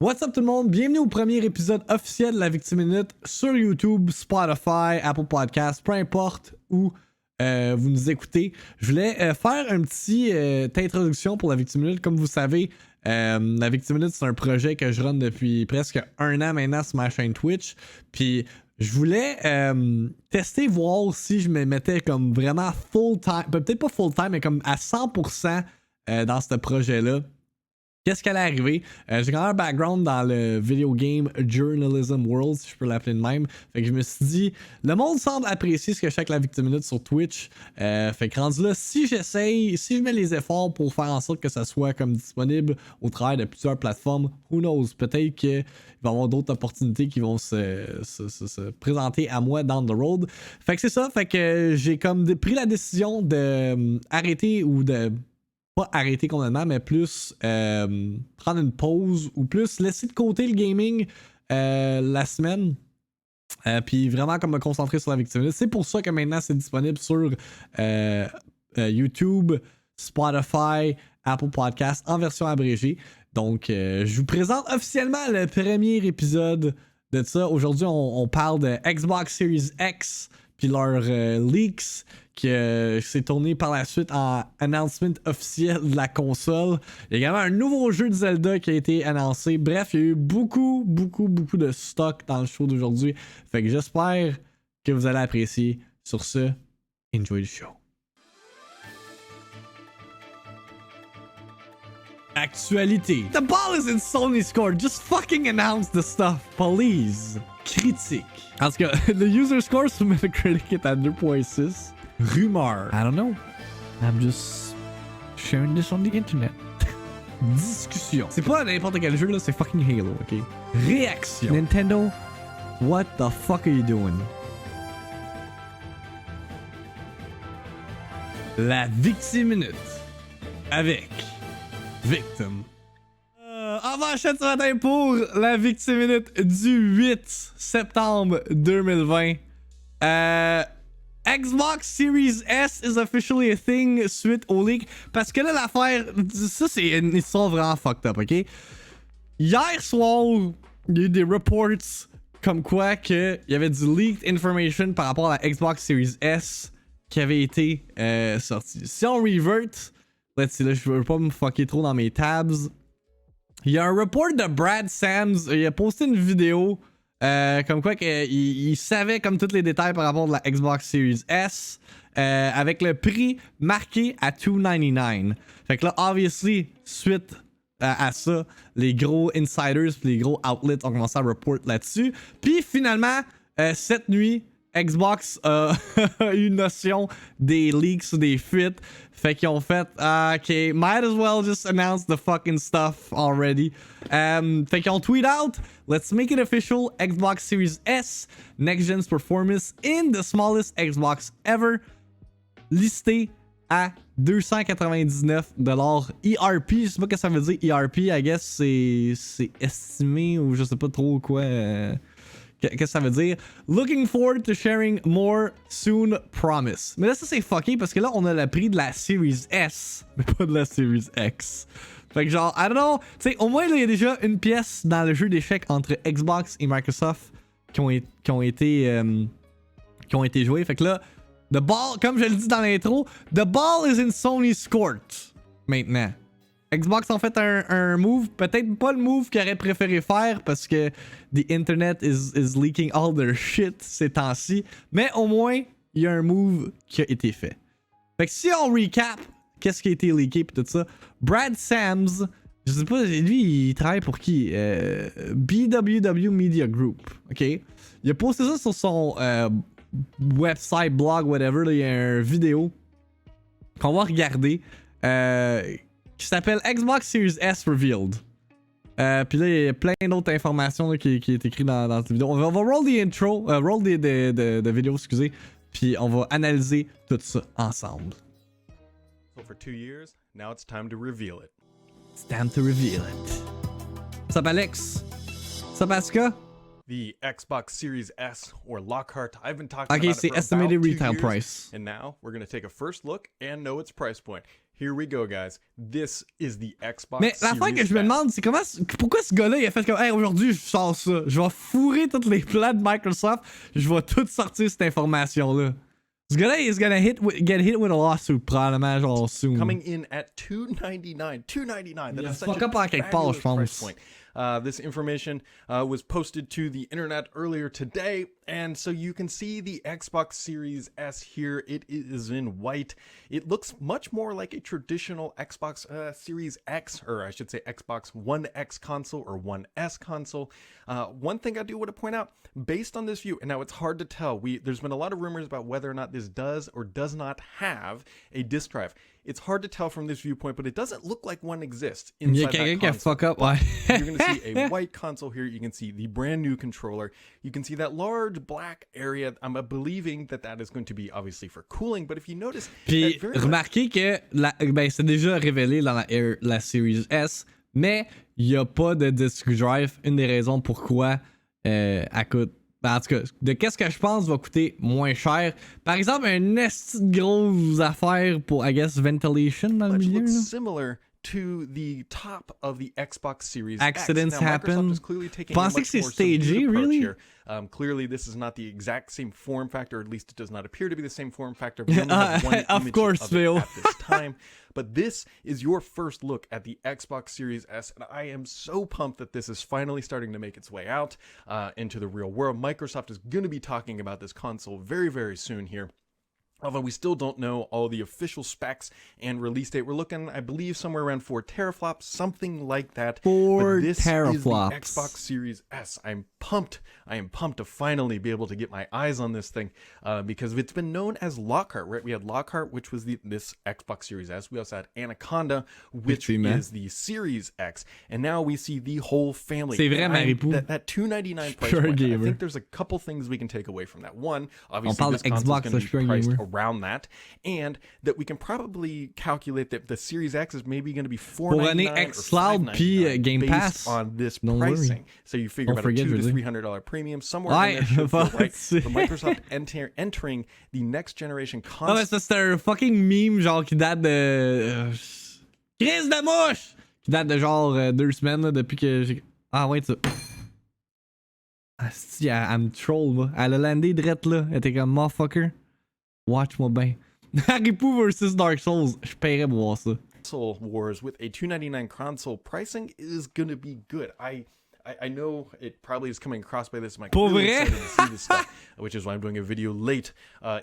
What's up tout le monde? Bienvenue au premier épisode officiel de la VIICTIIMINUTE sur YouTube, Spotify, Apple Podcasts, peu importe où vous nous écoutez. Je voulais faire une petite introduction pour la VIICTIIMINUTE. Comme vous savez, la VIICTIIMINUTE c'est un projet que je run depuis presque un an maintenant sur ma chaîne Twitch. Puis je voulais tester, voir si je me mettais comme vraiment full time, peut-être pas full time, mais comme à 100% dans ce projet-là. Qu'est-ce qui allait arriver? J'ai quand même un background dans le video game journalism world, si je peux l'appeler de même. Fait que je me suis dit, le monde semble apprécier ce que je fais avec la VIICTIIMINUTE sur Twitch. Fait que rendu là, si j'essaye, si je mets les efforts pour faire en sorte que ça soit comme disponible au travers de plusieurs plateformes, who knows? Peut-être qu'il va y avoir d'autres opportunités qui vont se présenter à moi down the road. Fait que c'est ça, fait que j'ai comme pris la décision de arrêter ou de pas arrêter complètement, mais plus prendre une pause ou plus laisser de côté le gaming la semaine. Puis vraiment comme me concentrer sur la VIICTIIMINUTE. C'est pour ça que maintenant c'est disponible sur YouTube, Spotify, Apple Podcasts en version abrégée. Donc je vous présente officiellement le premier épisode de ça. Aujourd'hui on parle de Xbox Series X puis leurs leaks qui s'est tourné par la suite en announcement officiel de la console. Il y a également un nouveau jeu de Zelda qui a été annoncé. Bref, il y a eu beaucoup de stock dans le show d'aujourd'hui. Fait que j'espère que vous allez apprécier. Sur ce, enjoy the show. Actualité. The ball is in Sony's court. Just fucking announce the stuff, please. Critique. En tout cas, le user score sur Metacritic est à 2.6. Rumeur. I don't know. I'm just sharing this on the internet. Discussion. C'est pas n'importe quel jeu là, c'est fucking Halo, ok? Réaction. Nintendo, what the fuck are you doing? La VIICTIIMINUTE avec Victim. En manchette ce matin pour la VIICTIIMINUTE du 8 septembre 2020. Xbox Series S is officially a thing suite au leak. Parce que là, l'affaire, ça c'est une histoire vraiment fucked up, ok? Hier soir, il y a eu des reports comme quoi qu'il y avait du leaked information par rapport à la Xbox Series S qui avait été sortie. Si on revert, let's see, là, je veux pas me fucker trop dans mes tabs. Il y a un report de Brad Sams, il a posté une vidéo comme quoi il savait comme tous les détails par rapport à la Xbox Series S avec le prix marqué à $299. Fait que là, obviously, suite à ça, les gros insiders puis les gros outlets ont commencé à report là-dessus. Puis finalement, cette nuit, Xbox a eu une notion des leaks ou des fuites. Fait qu'ils ont fait, ok, might as well just announce the fucking stuff already. Fait qu'ils ont tweet out, let's make it official, Xbox Series S, next gen's performance in the smallest Xbox ever, listé à $299 ERP. Je sais pas ce que ça veut dire ERP, I guess c'est estimé ou je sais pas trop quoi. Qu'est-ce que ça veut dire? Looking forward to sharing more soon, promise. Mais là, ça c'est fucké parce que là, on a le prix de la Series S, mais pas de la Series X. Fait que genre, I don't know. Tu sais, au moins, là, il y a déjà une pièce dans le jeu d'échecs entre Xbox et Microsoft qui ont été jouées. Fait que là, the ball, comme je le dis dans l'intro, the ball is in Sony's court maintenant. Xbox en fait un move, peut-être pas le move qu'ils auraient préféré faire parce que the internet is leaking all their shit ces temps-ci, mais au moins il y a un move qui a été fait. Fait que si on recap qu'est-ce qui a été leaké pis tout ça, Brad Sams, je sais pas, lui il travaille pour qui? BWW Media Group, ok? Il a posté ça sur son website, blog, whatever, là, il y a une vidéo qu'on va regarder qui s'appelle Xbox Series S Revealed. Puis là, il y a plein d'autres informations là, qui est écrit dans cette vidéo. On va roll the intro, roll the vidéo, excusez, puis on va analyser tout ça ensemble. So for 2 years, now it's time to reveal it. It's time to reveal it. What's up, Alex? What's up, Asuka? The Xbox Series S, or Lockhart, I've been talking about Okay, it c'est for estimated about 2 retail years, price. and now we're going to take a first look and know its price point. here we go, guys. This is the Xbox Mais l'affaire que je me demande, c'est pourquoi ce gars-là, il a fait comme, hey, aujourd'hui, je sors ça. Je vais fourrer toutes les plans de Microsoft. Je vais tout sortir cette information-là. Ce gars-là, he's gonna get hit with a lawsuit, probablement, genre, soon. Coming in at $299. $299. That is such fuck up en quelque part, je pense. This information was posted to the internet earlier today, and so you can see the Xbox Series S here. It is in white. It looks much more like a traditional Xbox Series X, or I should say Xbox One X console or One S console. One thing I do want to point out, based on this view, and now it's hard to tell, there's been a lot of rumors about whether or not this does or does not have a disk drive. It's hard to tell from this viewpoint, but it doesn't look like one exists inside that console. Fuck up. You're going to see a white console here. You can see the brand new controller. You can see that large black area. I'm believing that that is going to be obviously for cooling, but if you notice... Puis remarquez que c'est déjà révélé dans la Series S, mais il n'y a pas de disk drive. Une des raisons pourquoi elle coûte... En tout cas, de qu'est-ce que je pense va coûter moins cher. Par exemple, une grosse affaire pour, I guess, ventilation dans le milieu. Looks similar to the top of the Xbox Series Accidents X. Now, happen. Microsoft is clearly taking a much more stagey, really? here. Clearly, this is not the exact same form factor, or at least it does not appear to be the same form factor. We only have one of course, Phil. At this time. But this is your first look at the Xbox Series S, and I am so pumped that this is finally starting to make its way out into the real world. Microsoft is going to be talking about this console very, very soon here. Although we still don't know all the official specs and release date. We're looking, I believe, somewhere around 4 teraflops, something like that. 4 but this teraflops. Is the Xbox Series S. I'm pumped. I am pumped to finally be able to get my eyes on this thing because it's been known as Lockhart, right? We had Lockhart, which was this Xbox Series S. We also had Anaconda, which is the Series X. And now we see the whole family. C'est vrai, Maripou. That $299 price point, I think there's a couple things we can take away from that. One, obviously, this console is going to be priced around that, and that we can probably calculate that the Series X is maybe going to be $499 or $599 Game Pass on this pricing. So you figure about a $200 to $300 premium somewhere in there should feel right. For Microsoft entering the next generation console. Ah, c'est un fucking meme genre qui date de crise de mouche qui date de genre 2 semaines là, depuis que j'ai ouais ça. Asti, elle me troll moi. Elle a landé drette là. Elle était comme motherfucker. Watch-moi bien. Haripou versus Dark Souls. Je paierais pour voir ça. Console Wars with a $299 console pricing is gonna be good. I know it probably is coming across by this. I'm really excited to see this stuff, which is why I'm doing a video late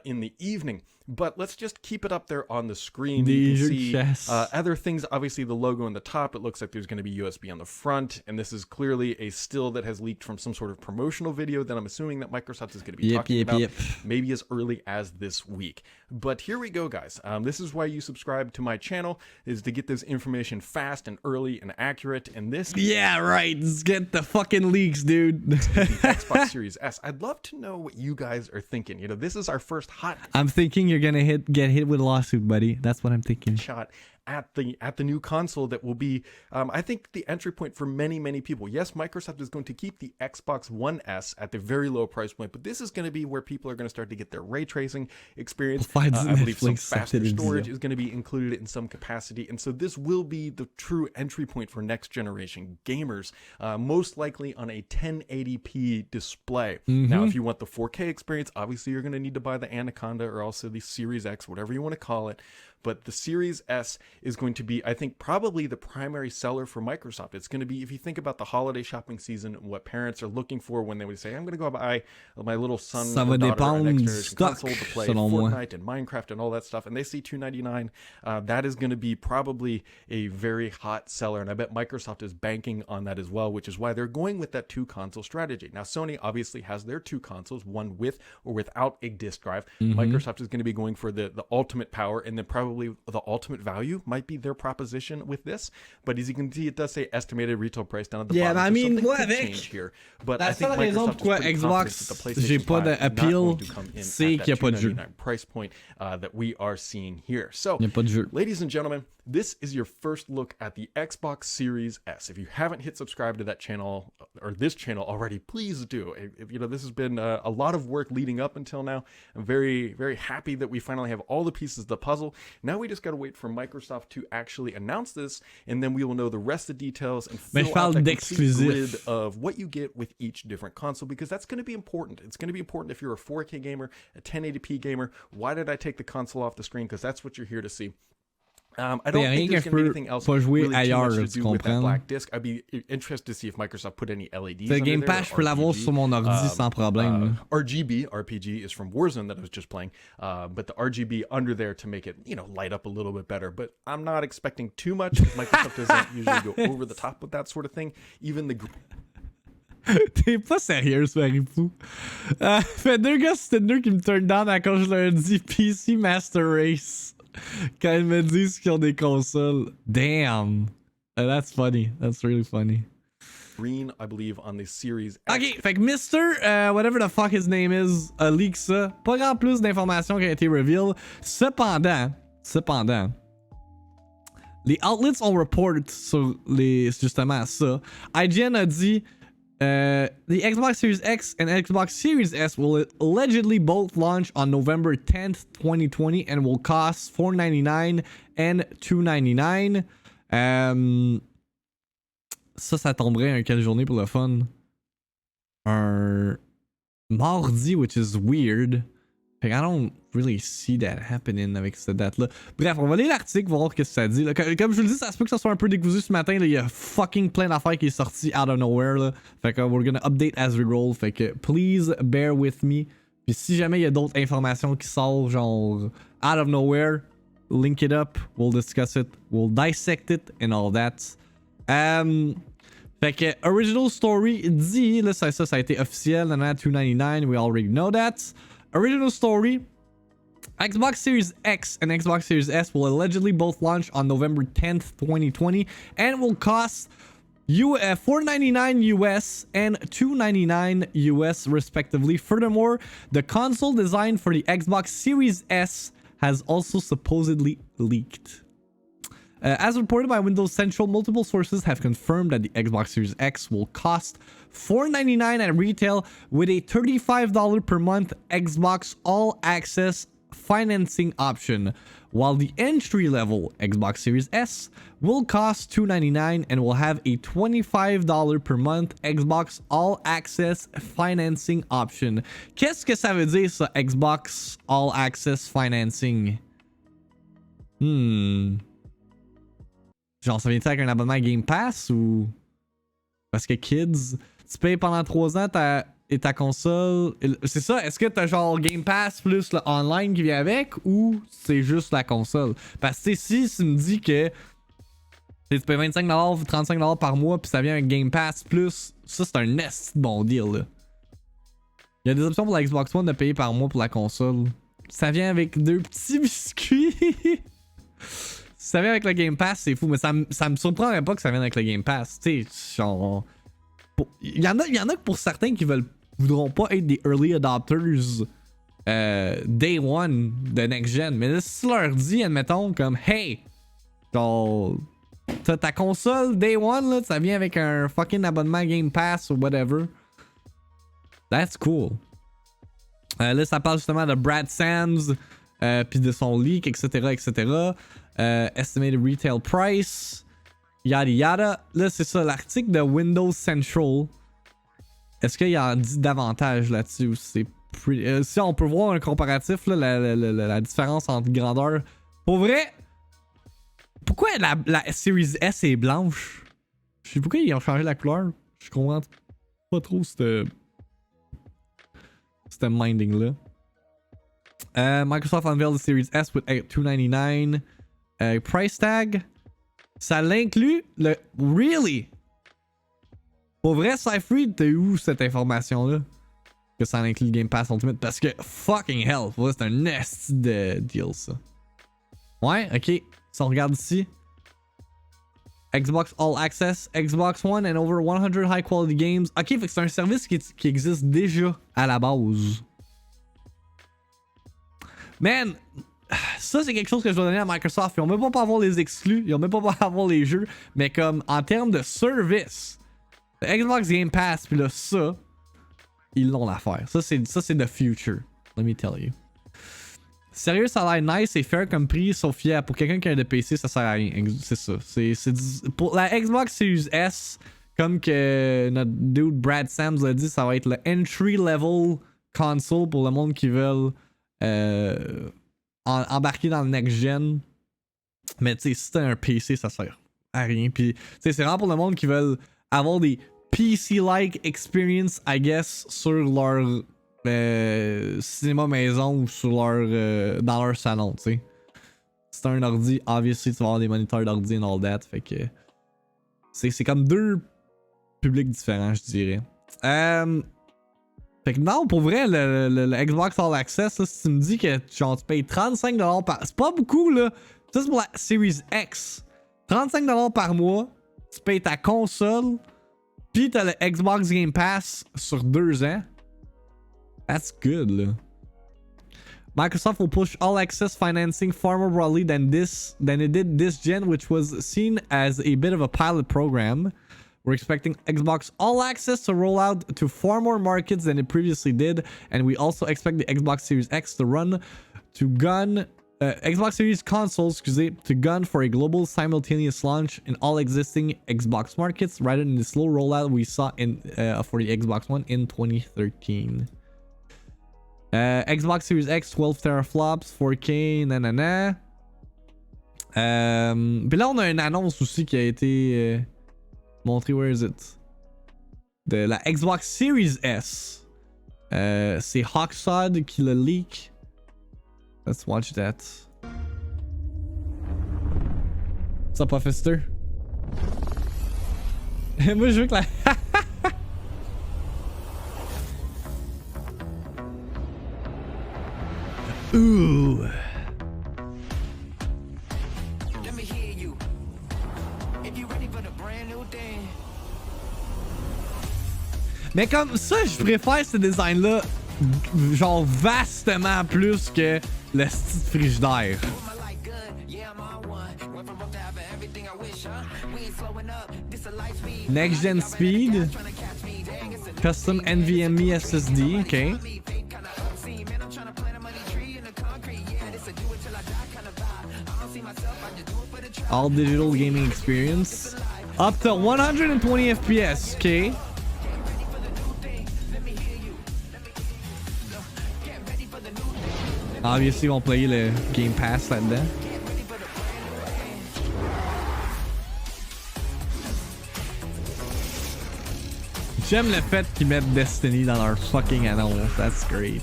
in the evening. But let's just keep it up there on the screen. You can see other things. Obviously, the logo on the top. It looks like there's going to be USB on the front. And this is clearly a still that has leaked from some sort of promotional video that I'm assuming that Microsoft is going to be talking about maybe as early as this week. But here we go, guys. This is why you subscribe to my channel, is to get this information fast and early and accurate. And this... Yeah, right. Let's get the fucking leaks, dude. The Xbox Series S. I'd love to know what you guys are thinking. You know, this is our first hot... I'm thinking you're gonna get hit with a lawsuit, buddy. That's what I'm thinking. Shot at the new console that will be, I think, the entry point for many people. Yes, Microsoft is going to keep the Xbox One S at the very low price point, but this is going to be where people are going to start to get their ray tracing experience. I believe some faster storage is going to be included in some capacity, and so this will be the true entry point for next generation gamers, most likely on a 1080p display. Now, if you want the 4K experience, obviously you're going to need to buy the Anaconda or also the Series X, whatever you want to call it. But the Series S is going to be, I think, probably the primary seller for Microsoft. It's going to be, if you think about the holiday shopping season, what parents are looking for when they would say, I'm going to go buy my little son or daughter an next generation console to play Fortnite and Minecraft and all that stuff, and they see $299, that is going to be probably a very hot seller. And I bet Microsoft is banking on that as well, which is why they're going with that 2-console strategy. Now, Sony obviously has their 2 consoles, one with or without a disk drive. Microsoft is going to be going for the ultimate power, and then probably the ultimate value might be their proposition with this. But as you can see, it does say estimated retail price down at the bottom. Yeah, I mean, what here. But I think Microsoft is Xbox, j'ai pas d'appeal, c'est qu'il n'y a pas de jeu. Price point that we are seeing here. So, ladies and gentlemen, this is your first look at the Xbox Series S. If you haven't hit subscribe to that channel or this channel already, please do. You know, this has been a lot of work leading up until now. I'm very, very happy that we finally have all the pieces of the puzzle. Now we just got to wait for Microsoft to actually announce this, and then we will know the rest of the details and Mais je fill out parle that complete grid d'exclusif. of what you get with each different console, because that's going to be important. It's going to be important if you're a 4K gamer, a 1080p gamer. Why did I take the console off the screen? Because that's what you're here to see. I don't think there's going to be anything else really ailleurs, too much to do with that comprends? black disc. I'd be interested to see if Microsoft put any LEDs. Le Game Pass, je peux l'avoir sur mon ordi sans problème. RGB, RPG is from Warzone that I was just playing, but the RGB under there to make it, light up a little bit better. But I'm not expecting too much because Microsoft doesn't usually go over the top with that sort of thing. Even the T'es pas sérieux, ce Marifou. Fait 2 gars sur Tinder qui me turn down à cause je leur dis PC Master Race. Quand ils me disent qu'ils ont des consoles. Damn. That's funny. That's really funny. green, I believe, on the Series X. Ok, fait que Mr. Whatever the fuck his name is, a leak ça. Pas grand plus d'informations qui a été reveal. Cependant, les outlets ont report sur justement ça. IGN a dit the Xbox Series X and Xbox Series S will allegedly both launch on November 10th, 2020 and will cost $499 and $299. Ça tomberait quelle journée pour le fun? Un mardi, which is weird. Fait que I don't really see that happening avec cette date-là. Bref, on va lire l'article, voir ce que ça dit. Là, comme je vous le dis, ça se peut que ça soit un peu décousu ce matin. Il y a fucking plein d'affaires qui est sorti out of nowhere. Là. Fait que we're gonna update as we roll. Fait que please bear with me. Puis si jamais il y a d'autres informations qui sortent, genre out of nowhere, link it up, we'll discuss it, we'll dissect it and all that. Fait que Original Story dit, là ça a été officiel, $299, we already know that. Original Story, Xbox Series X and Xbox Series S will allegedly both launch on November 10th, 2020 and will cost $499 US and $299 US respectively. Furthermore, the console designed for the Xbox Series S has also supposedly leaked. As reported by Windows Central, multiple sources have confirmed that the Xbox Series X will cost $499 at retail with a $35 per month Xbox All Access financing option, while the entry-level Xbox Series S will cost $299 and will have a $25 per month Xbox All Access financing option. Qu'est-ce que ça veut dire ça, Xbox All Access financing? Genre, ça vient-tu avec un abonnement Game Pass ou... Parce que Kids, tu payes pendant 3 ans ta console... C'est ça? Est-ce que t'as genre Game Pass plus le online qui vient avec ou c'est juste la console? Parce que si tu me dis que tu payes $25, $35 par mois puis ça vient avec Game Pass plus, ça c'est un nest bon deal là. Il y a des options pour la Xbox One de payer par mois pour la console. Ça vient avec 2 petits biscuits. Si ça vient avec le Game Pass, c'est fou, mais ça me surprendrait pas que ça vienne avec le Game Pass. Tu sais, genre. Il y en a que pour certains qui voudront pas être des early adopters day one de next gen. Mais là, si tu leur dis, admettons, comme hey, genre, t'as ta console day one, là, ça vient avec un fucking abonnement Game Pass ou whatever. That's cool. Là, ça parle justement de Brad Sands, puis de son leak, etc., etc. Estimated retail price, yada yada. Là, c'est ça, l'article de Windows Central. Est-ce qu'il y en dit davantage là-dessus? Si on peut voir un comparatif, là, la différence entre grandeur. Pour vrai, pourquoi la Series S est blanche? Je sais pourquoi ils ont changé la couleur. Je comprends pas trop ce minding-là. Microsoft unveiled the Series S with $299 price tag. Ça l'inclut le... Really? Pour vrai, Cyfree, t'as où cette information-là? Que ça inclut le Game Pass Ultimate? Parce que fucking hell, pour vrai, c'est un nasty de deal, ça. Ouais, ok. Si on regarde ici. Xbox All Access, Xbox One and over 100 high quality games. Ok, fait que c'est un service qui existe déjà à la base. Man, ça c'est quelque chose que je dois donner à Microsoft. Ils ont même pas avoir les exclus, ils ont même pas avoir les jeux, mais comme en termes de service, le Xbox Game Pass, puis là ça, ils l'ont l'affaire. Ça c'est the future. Let me tell you. Sérieux, ça a l'air nice et fair comme prix, sauf yeah, pour quelqu'un qui a de PC, ça sert à rien. C'est ça. Pour la Xbox Series S, comme que notre dude Brad Sams l'a dit, ça va être le entry level console pour le monde qui veulent embarquer dans le next gen. Mais tu sais, si t'as un PC, ça sert à rien. Puis tu sais, c'est vraiment pour le monde qui veulent avoir des PC-like experience, I guess, sur leur cinéma maison ou sur leur dans leur salon, tu sais. Si t'as un ordi, obviously, tu vas avoir des moniteurs d'ordi and all that. Fait que c'est comme deux publics différents, je dirais. Fait que non, pour vrai, le Xbox All Access, là, si tu me dis que genre, tu payes 35$ par... C'est pas beaucoup, là. Ça, c'est pour la Series X. 35$ par mois, tu payes ta console, pis t'as le Xbox Game Pass sur 2 ans. That's good, là. Microsoft will push all access financing far more broadly than it did this gen, which was seen as a bit of a pilot program. We're expecting Xbox All Access to roll out to far more markets than it previously did, and we also expect the Xbox Series X to run to gun Xbox Series consoles, to gun for a global simultaneous launch in all existing Xbox markets, rather than the slow rollout we saw in for the Xbox One in 2013. Xbox Series X 12 teraflops, 4K, nanana. Puis là, on a une annonce aussi qui a été montrée. Where is it? De la Xbox Series S. C'est Hawksod qui le leak. Let's watch that. What's up, Officer? Moi, je veux que la... Ooh. Let me hear you. If you're ready for the brand new thing. Mais comme ça, je préfère ce design-là, genre vastement plus que le style frigidaire. Next Gen Speed, Custom NVMe SSD, ok. All digital gaming experience. Up to 120 FPS, ok. Obviously, on play le Game Pass là-dedans. J'aime le fait qu'ils mettent Destiny dans leur fucking annonce. That's great.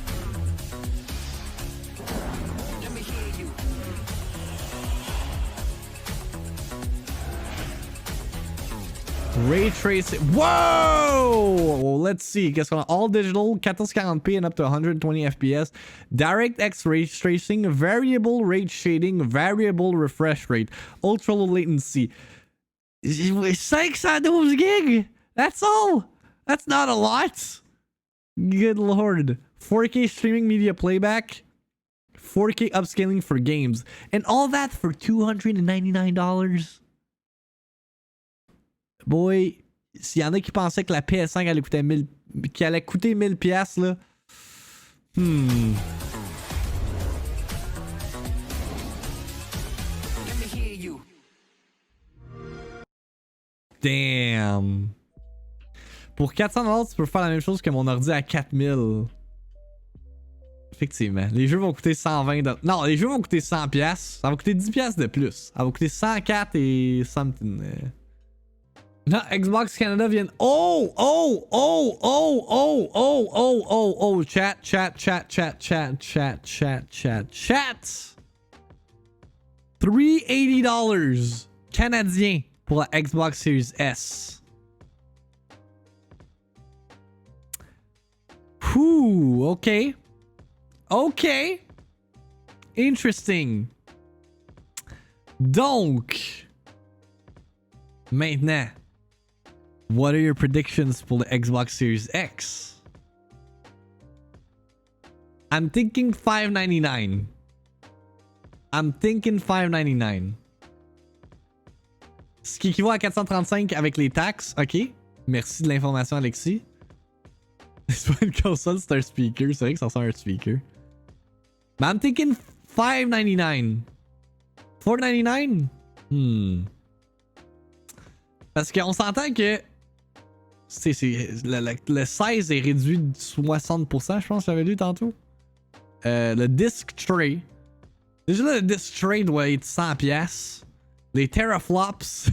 Ray tracing. Whoa! Let's see. Qu'est-ce qu'on a? All digital, 1440p and up to 120 FPS. DirectX ray tracing, variable rate shading, variable refresh rate, ultra low latency. 512 gig! That's all! That's not a lot! Good lord. 4K streaming media playback, 4K upscaling for games, and all that for $299. Boy, s'il y en a qui pensaient que la PS5 allait coûter 1000, qui allait coûter 1000 piastres là. Damn. Pour 400$, tu peux faire la même chose que mon ordi à 4000. Effectivement. Les jeux vont coûter 120$. Non, les jeux vont coûter 100$. Ça va coûter 10$ de plus. Ça va coûter 104 et something. Non, Xbox Canada vient... Oh! Chat. $380 canadien pour la Xbox Series S. Ouh, ok. Interesting. Donc, maintenant, what are your predictions for the Xbox Series X? I'm thinking $599. Ce qui équivaut à 435 avec les taxes. Ok. Merci de l'information, Alexis. C'est pas une console, c'est un speaker. C'est vrai que ça ressemble à un speaker. Mais I'm thinking $5.99. $4.99? Parce qu'on s'entend que le 16 est réduit de 60%, je pense que j'avais lu tantôt. Le disc tray. Déjà là, le disc tray doit être 100$. Les teraflops.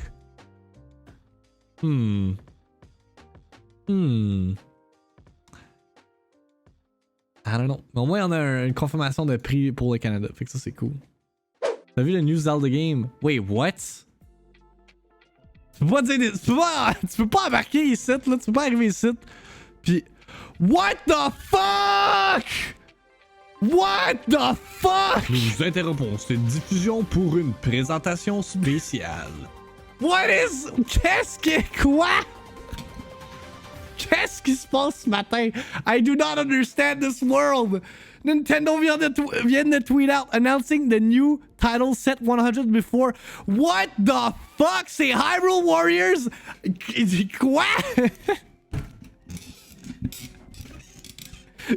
I don't know. Mais au moins, on a une confirmation de prix pour le Canada. Fait que ça, c'est cool. T'as vu le New Zelda game? Wait, what? Tu peux pas dire des... tu peux pas embarquer ici, là. Tu peux pas arriver ici. Puis... What the fuck? What the fuck? Nous vous interrompons cette diffusion pour une présentation spéciale. What is... Qu'est-ce que... Quoi? Qu'est-ce qui se passe ce matin? I do not understand this world. Nintendo vient de tweet out announcing the new title set 100 before. What the fuck? C'est Hyrule Warriors? Quoi?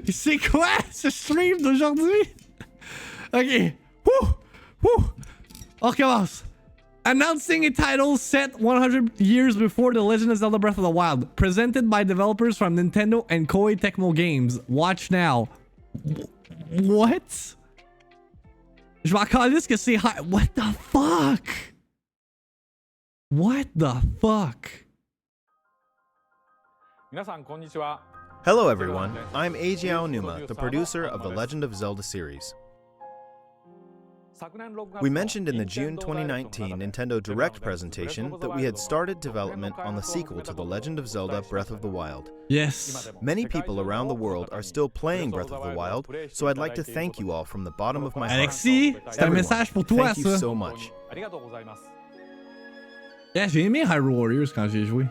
C'est quoi ce stream d'aujourd'hui? Ok. On recommence. Announcing a title set 100 years before The Legend of Zelda Breath of the Wild. Presented by developers from Nintendo and Koei Tecmo Games. Watch now. What? Je m'en calisse que c'est... What the fuck? What the fuck? Hello everyone, I'm Eiji Aonuma, the producer of the Legend of Zelda series. We mentioned in the June 2019 Nintendo Direct presentation that we had started development on the sequel to The Legend of Zelda Breath of the Wild. Yes. Many people around the world are still playing Breath of the Wild, so I'd like to thank you all from the bottom of my heart. Alexis, c'est un message pour toi, thank you so much. Yeah, j'ai aimé Hyrule Warriors quand j'ai joué.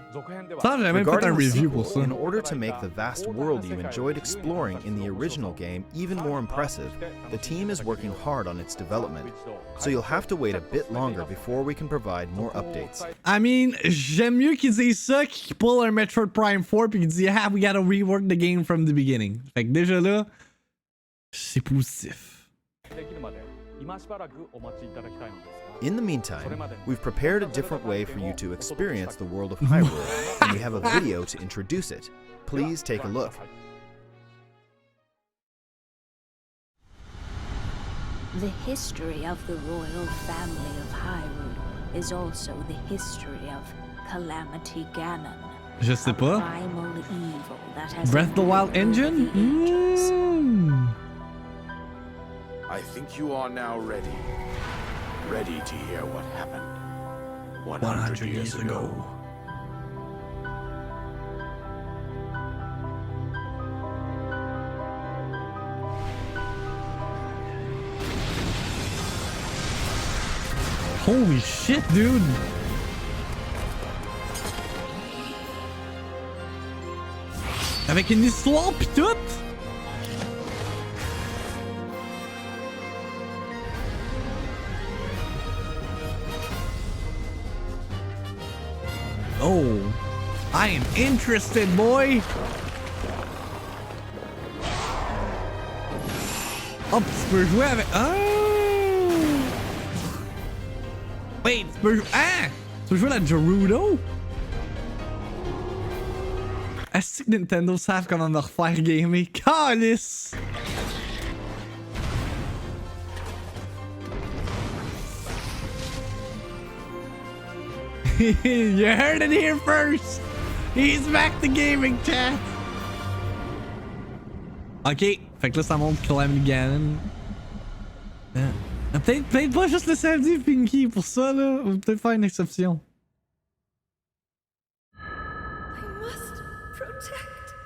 Ça, j'avais même fait un review pour ça. In order to make the vast world you enjoyed exploring in the original game even more impressive, the team is working hard on its development, so you'll have to wait a bit longer before we can provide more updates. I mean, j'aime mieux qu'ils disent ça qu'ils pull un Metroid Prime 4 puis qu'ils disent ah, we gotta rework the game from the beginning. Fait que déjà là, c'est positif. In the meantime, we've prepared a different way for you to experience the world of Hyrule, and we have a video to introduce it. Please take a look. The history of the royal family of Hyrule is also the history of Calamity Ganon. Je sais pas. Primal evil that has Breath of the Wild engine? I think you are now ready. Ready to hear what happened 100 years ago. Holy shit, dude! Avec une histoire pis tout! Oh, I am interested, boy! Oh, tu peux jouer avec... Oh! Wait, tu peux jouer... Ah! Tu peux jouer la Gerudo? Est-ce que Nintendo savent comment me refaire gamer? Calice! You heard it here first! He's back to gaming, chat! Ok, fait que là ça montre Calamity Ganon. Peut-être pas juste le samedi Pinky pour ça là, ou peut-être faire une exception. I must protect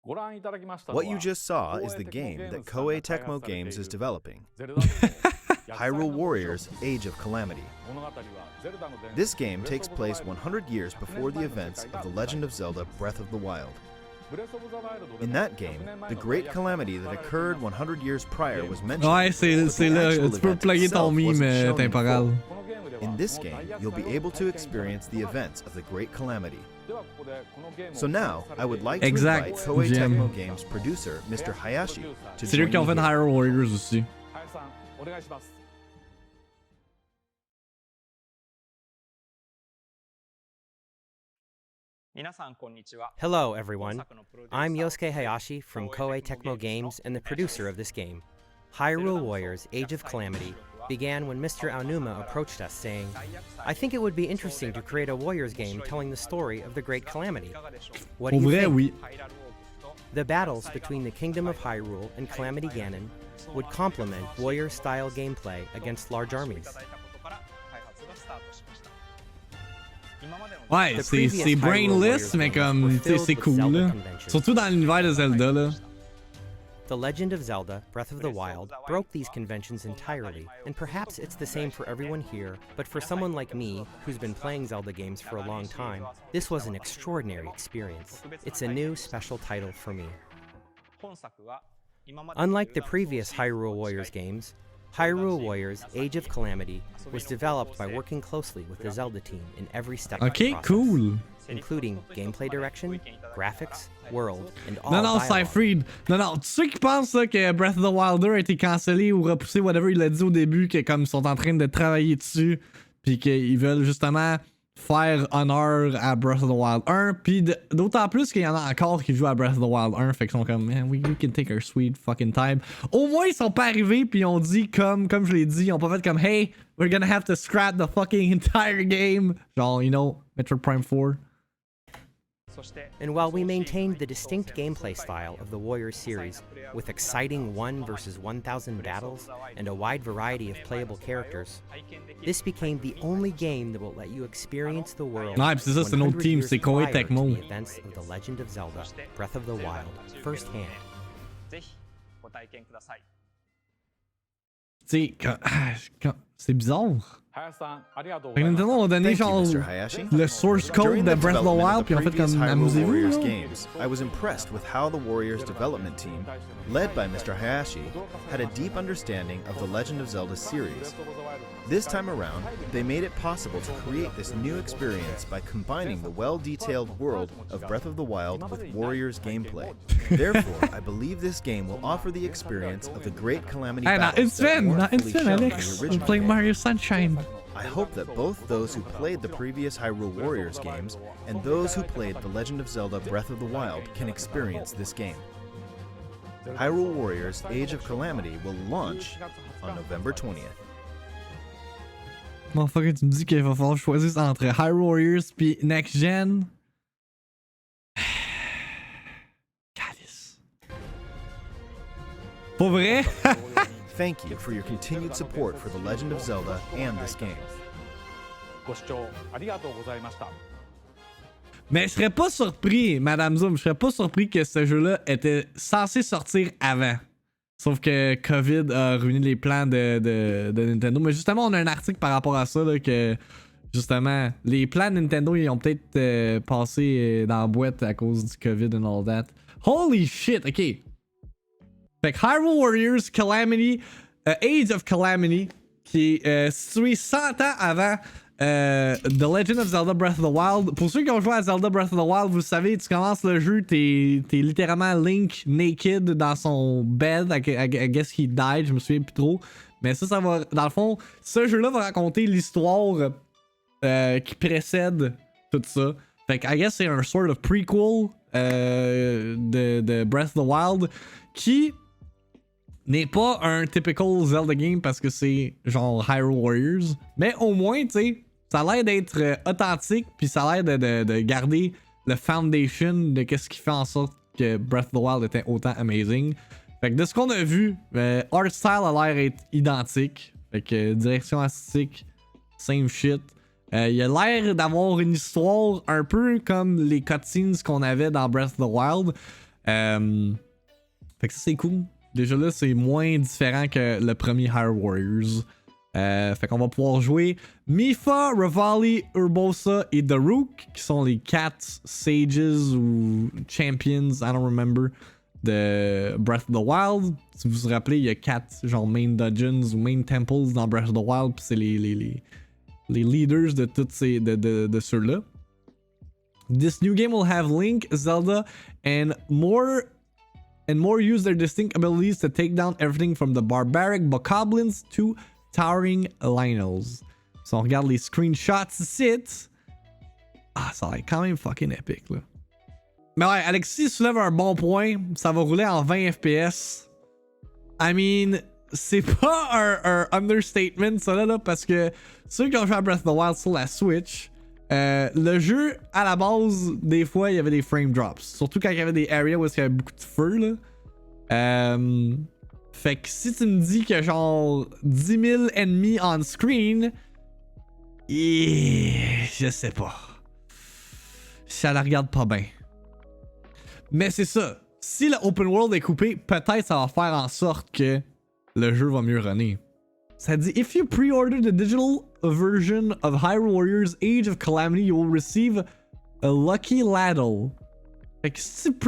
everyone. What you just saw is the game that Koei Tecmo Games is developing. Hyrule Warriors: Age of Calamity. This game takes place 100 years before the events of The Legend of Zelda Breath of the Wild. In that game, the great calamity that occurred 100 years prior was mentioned. Ouais, c'est là, tu peux plugger ton meme temporal. In this game, you'll be able to experience the events of the Great Calamity, So now, I would like to Exact, invite Koei j'aime. Tecmo Games producer Mr. Hayashi to C'est lui join qui ont me fait here. Hyrule Warriors aussi. Hello, everyone. I'm Yosuke Hayashi from Koei Tecmo Games and the producer of this game. Hyrule Warriors Age of Calamity began when Mr. Aonuma approached us saying, I think it would be interesting to create a Warriors game telling the story of the Great Calamity. What do Pour you vrai, think? oui. The battles between the Kingdom of Hyrule and Calamity Ganon would complement Warrior-style gameplay against large armies. Ouais, The c'est previous Hyrule brainless, Warriors mais games comme, were tu sais, filled c'est with cool, Zelda là. conventions. Surtout dans l'univers de Zelda, là. The Legend of Zelda Breath of the Wild broke these conventions entirely, and perhaps it's the same for everyone here, but for someone like me, who's been playing Zelda games for a long time, this was an extraordinary experience. It's a new, special title for me. Unlike the previous Hyrule Warriors games, Hyrule Warriors Age of Calamity was developed by working closely with the Zelda team in every step of the Ok, process, cool. including gameplay direction, graphics, world, and all Non, non, dialogue. Seyfried. Non, non, tous ceux qui pensent là, que Breath of the Wild 2 a été cancellé ou repoussé, whatever, il a dit au début, que comme ils sont en train de travailler dessus, puis qu'ils veulent justement faire honneur à Breath of the Wild 1, puis d'autant plus qu'il y en a encore qui jouent à Breath of the Wild 1, fait qu'ils sont comme, man, we can take our sweet fucking time. Au moins, ils sont pas arrivés, puis ils ont dit, comme je l'ai dit, ils ont pas fait comme, hey, we're gonna have to scrap the fucking entire game. Genre, you know, Metroid Prime 4. And while we maintained the distinct gameplay style of the Warriors series, with exciting 1 versus 1,000 battles and a wide variety of playable characters, this became the only game that will let you experience the world Ouais, pis c'est ça, c'est un autre 100 team, years c'est Koei prior to Tecmo. the events of The Legend of Zelda Breath of the Wild firsthand. Tu sais, c'est bizarre. Fait que Nintendo a donné Thank you, genre Mr. Hayashi. le source code During de the Breath of the development Wild, of puis the en fait previous comme Hyrule amusez-vous. Warriors là. games, I was impressed with how the Warriors development team, led by Mr. Hayashi, had a deep understanding of the Legend of Zelda series. This time around, they made it possible to create this new experience by combining the well-detailed world of Breath of the Wild with Warriors gameplay. Therefore, I believe this game will offer the experience of the great Calamity Hey, battles it's that Finn, weren't it's fully Finn, shown in Alex. the I'm original playing game. Mario Sunshine. I hope that both those who played the previous Hyrule Warriors games and those who played The Legend of Zelda Breath of the Wild can experience this game. Hyrule Warriors Age of Calamity will launch on November 20th. Motherfucker, tu me dis qu'il va falloir choisir entre Hyrule Warriors puis Next Gen. Calice. Pour vrai? Thank you for your continued support for The Legend of Zelda and this game. Mais je serais pas surpris, Madame Zoom, je serais pas surpris que ce jeu-là était censé sortir avant. Sauf que COVID a ruiné les plans de Nintendo. Mais justement, on a un article par rapport à ça, là, que justement, les plans de Nintendo, ils ont peut-être passé dans la boîte à cause du COVID and all that. Holy shit, ok. Fait que Hyrule Warriors Calamity, Age of Calamity, qui est situé 100 ans avant The Legend of Zelda Breath of the Wild. Pour ceux qui ont joué à Zelda Breath of the Wild, vous le savez, tu commences le jeu, t'es littéralement Link naked dans son bed. I guess he died, je me souviens plus trop. Mais ça va. Dans le fond, ce jeu-là va raconter l'histoire qui précède tout ça. Fait que I guess c'est un sort of prequel de Breath of the Wild qui n'est pas un typical Zelda game parce que c'est genre Hyrule Warriors. Mais au moins, tu sais, ça a l'air d'être authentique, puis ça a l'air de garder le foundation de qu'est-ce qui fait en sorte que Breath of the Wild était autant amazing. Fait que de ce qu'on a vu, art style a l'air d'être identique. Fait que direction artistique, same shit. Il a l'air d'avoir une histoire un peu comme les cutscenes qu'on avait dans Breath of the Wild. Fait que ça, c'est cool. Déjà là, c'est moins différent que le premier Hyrule Warriors. Fait qu'on va pouvoir jouer Mipha, Revali, Urbosa et Daruk, qui sont les 4 sages ou champions, I don't remember, de Breath of the Wild. Si vous vous rappelez, il y a 4 genre main dungeons ou main temples dans Breath of the Wild, puis c'est les leaders de tous ces de ceux-là. This new game will have Link, Zelda, and more use their distinct abilities to take down everything from the barbaric bokoblins to towering Lynels. Si on regarde les screenshots ici, ça va être quand même fucking épique là. Mais ouais, Alexis soulève un bon point, ça va rouler en 20 FPS. I mean, c'est pas un understatement ça là, parce que ceux qui ont joué à Breath of the Wild sur la Switch, le jeu à la base, des fois il y avait des frame drops. Surtout quand il y avait des areas où il y avait beaucoup de feu là. Fait que si tu me dis que genre 10 000 ennemis on screen, je sais pas. Ça la regarde pas bien. Mais c'est ça. Si le open world est coupé, peut-être ça va faire en sorte que le jeu va mieux runner. Ça dit, if you pre-order the digital version of Hyrule Warriors Age of Calamity, you will receive a lucky ladle. Fait que si tu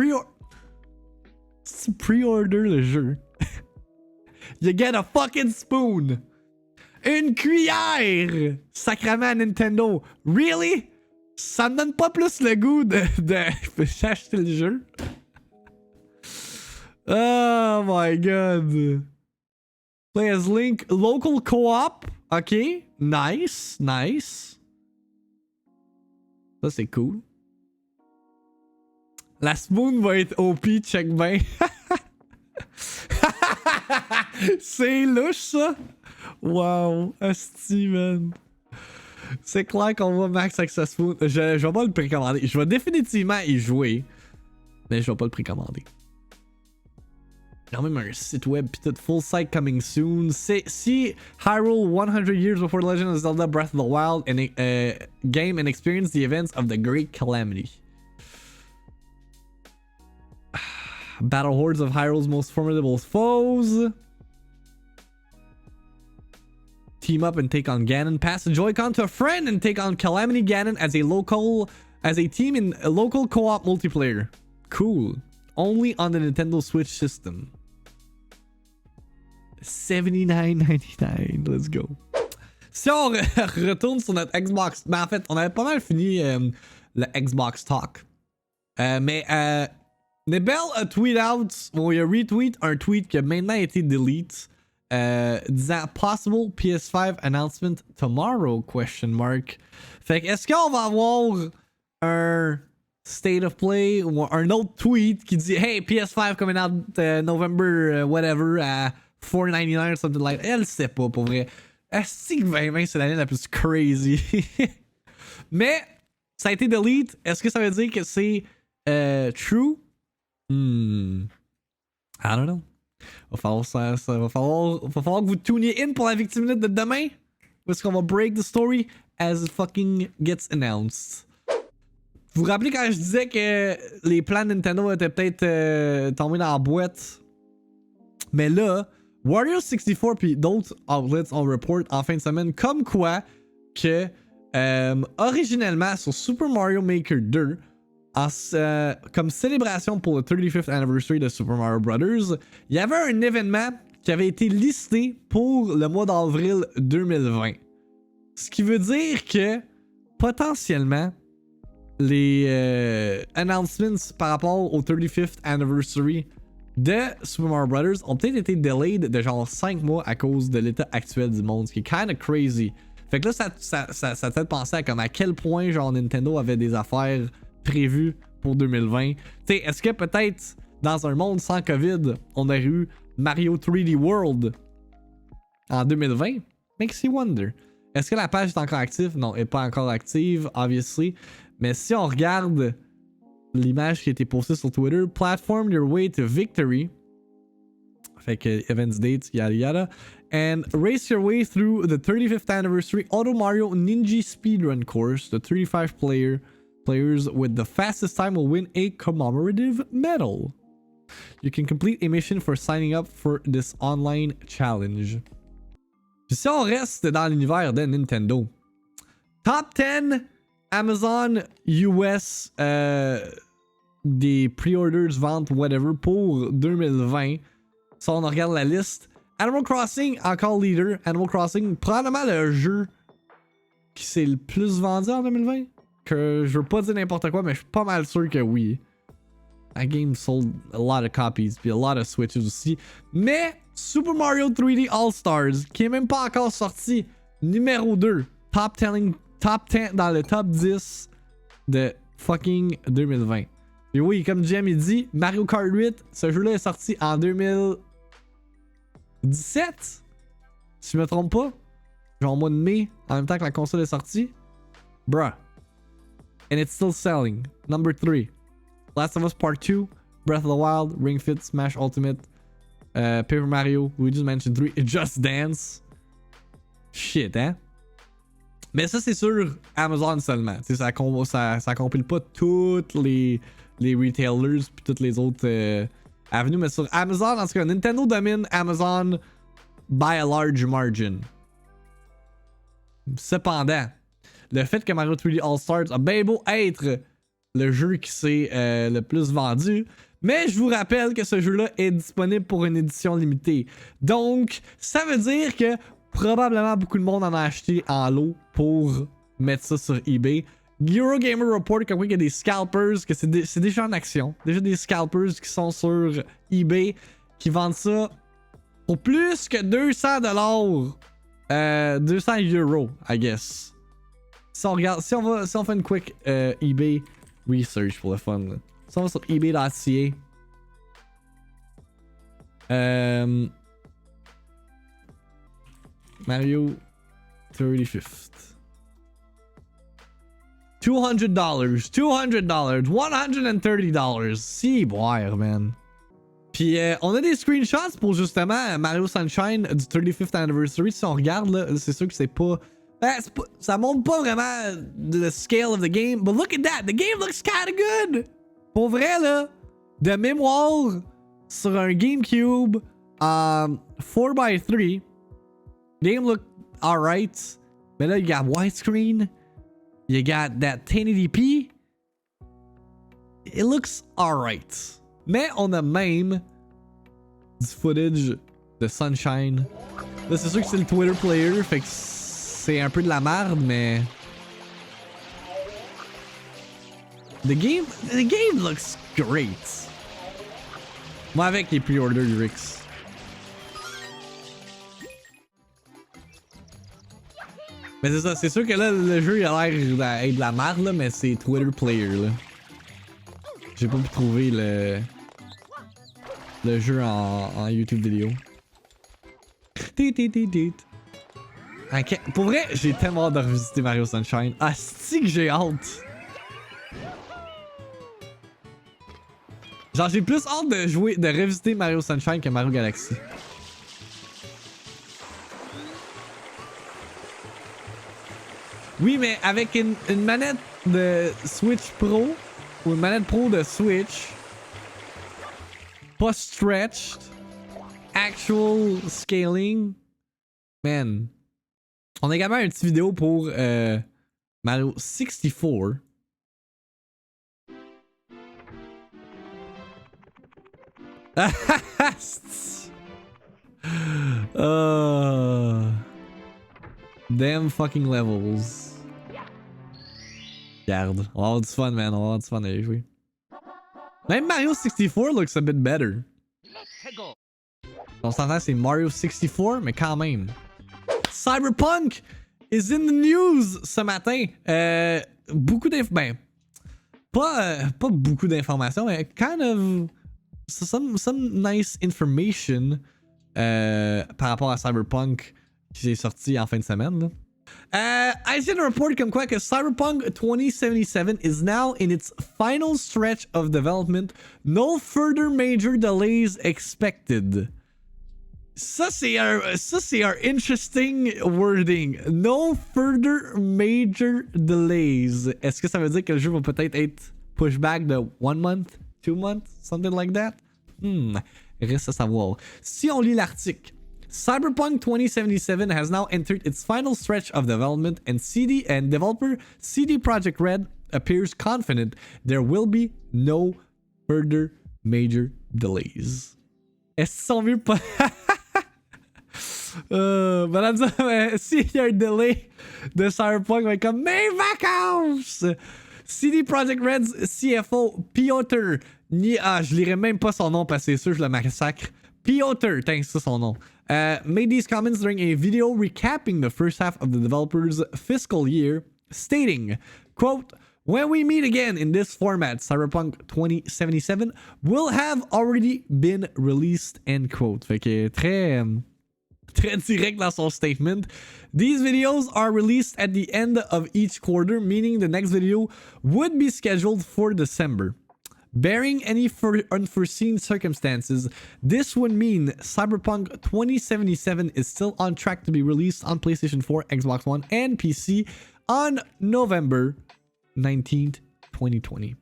pre-order le jeu, you get a fucking spoon. Une cuillère! Sacrament à Nintendo. Really? Ça me donne pas plus le goût de acheter le jeu. Oh my god. Play as Link. Local co-op. Ok. Nice. Nice. Ça, c'est cool. La spoon va être OP, check ben. C'est louche, ça. Wow. Asti, man. C'est clair qu'on va max avec sa spoon. Je vais pas le précommander. Je vais définitivement y jouer. Mais je vais pas le précommander. Quand même un site web pis tout, full site coming soon. See Hyrule 100 years before the Legend of Zelda Breath of the Wild and game and experience the events of the Great Calamity. Battle hordes of Hyrule's most formidable foes. Team up and take on Ganon. Pass the Joy-Con to a friend and take on Calamity Ganon as a team in a local co-op multiplayer. Cool. Only on the Nintendo Switch system. $79.99. Let's go. Si on retourne sur notre Xbox, ben en fait, on avait pas mal fini le Xbox Talk. Mais Nebel a tweet out, ou il a retweet un tweet qui a maintenant été delete, disant possible PS5 announcement tomorrow ? Fait que est-ce qu'on va avoir un State of Play ou un autre tweet qui dit hey, PS5 coming out November whatever à $4.99 or something like that? Elle sait pas pour vrai. Est-ce que 2020 c'est l'année la plus crazy? Mais ça a été delete. Est-ce que ça veut dire que c'est true? I don't know. Va falloir que vous tuniez in pour la VIICTIIMINUTE de demain. Parce qu'on va break the story as it fucking gets announced. Vous vous rappelez quand je disais que les plans de Nintendo étaient peut-être tombés dans la boîte? Mais là, Wario64 puis d'autres outlets ont report en fin de semaine comme quoi que originellement sur Super Mario Maker 2, comme célébration pour le 35th anniversary de Super Mario Bros., il y avait un événement qui avait été listé pour le mois d'avril 2020. Ce qui veut dire que potentiellement les announcements par rapport au 35th anniversary de Super Mario Bros. Ont peut-être été delayed de genre 5 mois à cause de l'état actuel du monde, ce qui est kinda crazy. Fait que là, ça te fait penser à comme à quel point genre Nintendo avait des affaires prévues pour 2020. Tu sais, est-ce que peut-être dans un monde sans COVID, on aurait eu Mario 3D World en 2020? Makes you wonder. Est-ce que la page est encore active? Non, elle n'est pas encore active, obviously. Mais si on regarde l'image qui a été postée sur Twitter, platform your way to victory. Fait que events dates, yada yada. And race your way through the 35th anniversary Auto Mario Ninja Speedrun course. The 35 players with the fastest time will win a commemorative medal. You can complete a mission for signing up for this online challenge. Puis si on reste dans l'univers de Nintendo, top 10 Amazon US des pre-orders, ventes, whatever pour 2020. Si on regarde la liste, Animal Crossing encore leader. Animal Crossing, probablement le jeu qui s'est le plus vendu en 2020. que je veux pas dire n'importe quoi, mais je suis pas mal sûr que oui. That game sold a lot of copies, puis a lot of Switches aussi. Mais Super Mario 3D All-Stars, qui est même pas encore sorti, numéro 2, top 10 dans le top 10 de fucking 2020. Et oui, comme Jim il dit, Mario Kart 8, ce jeu-là est sorti en 2017, si je me trompe pas. Genre au mois de mai, en même temps que la console est sortie. Bruh. And it's still selling. Number 3. Last of Us Part 2, Breath of the Wild, Ring Fit, Smash Ultimate, Paper Mario, we just mentioned 3, Just Dance. Shit, hein? Mais ça, c'est sur Amazon seulement. Ça compile pas toutes les retailers puis toutes les autres avenues. Mais sur Amazon, en tout cas, Nintendo domine Amazon by a large margin. Cependant, le fait que Mario 3D All-Stars a bien beau être le jeu qui s'est le plus vendu, mais je vous rappelle que ce jeu-là est disponible pour une édition limitée. Donc, ça veut dire que probablement beaucoup de monde en a acheté en lot pour mettre ça sur eBay. Eurogamer Report comme quoi il y a des scalpers, que c'est déjà en action. Déjà des scalpers qui sont sur eBay, qui vendent ça pour plus que 200$. 200 euros, I guess. Si on regarde, si on fait une quick eBay research pour le fun, là. Si on va sur ebay.ca, Mario 35th. $200, $130. Si, boire, man. Puis on a des screenshots pour justement Mario Sunshine du 35th anniversary. Si on regarde, là, c'est sûr que c'est pas. Ça montre pas vraiment the scale of the game. But look at that, the game looks kinda good. Pour vrai, là, de mémoire, sur un GameCube 4x3, game look alright. Mais là, you got widescreen. You got that 1080p. It looks alright. Mais on a même du footage de Sunshine. Là, c'est sûr que c'est le Twitter player, fait que c'est un peu de la merde, mais the game looks great. Moi avec les pre-order Rix. Mais c'est ça, c'est sûr que là le jeu il a l'air d'être de la merde là, mais c'est Twitter player là. J'ai pas pu trouver le jeu en YouTube vidéo. Okay. Pour vrai, j'ai tellement hâte de revisiter Mario Sunshine. Ah, c'est que j'ai hâte. Genre, j'ai plus hâte de revisiter Mario Sunshine que Mario Galaxy. Oui, mais avec une manette de Switch Pro ou une manette Pro de Switch, pas stretched, actual scaling, man. On a également une petite vidéo pour Mario 64. Damn fucking levels. Regarde, on va avoir du fun, man. On va avoir du fun à y jouer. Même Mario 64 looks a bit better. On s'entend, c'est Mario 64, mais quand même. Cyberpunk is in the news ce matin. Beaucoup d'informations. Ben, pas beaucoup d'informations, mais kind of some nice information par rapport à Cyberpunk qui est sorti en fin de semaine. Là. I seen a report comme quoi que Cyberpunk 2077 is now in its final stretch of development. No further major delays expected. Ça, c'est un interesting wording. No further major delays. Est-ce que ça veut dire que le jeu va peut-être être pushback de 1 month, 2 months, something like that? Reste à savoir. Si on lit l'article, Cyberpunk 2077 has now entered its final stretch of development, and developer CD Projekt Red appears confident there will be no further major delays. Est-ce qu'ils sont mieux pas? Madame ça, s'il y a un délai de Cyberpunk, va être comme mes vacances! CD Projekt Red's CFO Piotr je lirai même pas son nom parce que c'est sûr je le massacre. Piotr, c'est ça son nom. Made these comments during a video recapping the first half of the developer's fiscal year, stating, quote, when we meet again in this format, Cyberpunk 2077 will have already been released, end quote. Fait que très direct dans son statement. These videos are released at the end of each quarter, meaning the next video would be scheduled for December. Barring any unforeseen circumstances, this would mean Cyberpunk 2077 is still on track to be released on PlayStation 4, Xbox One, and PC on November 19th, 2020.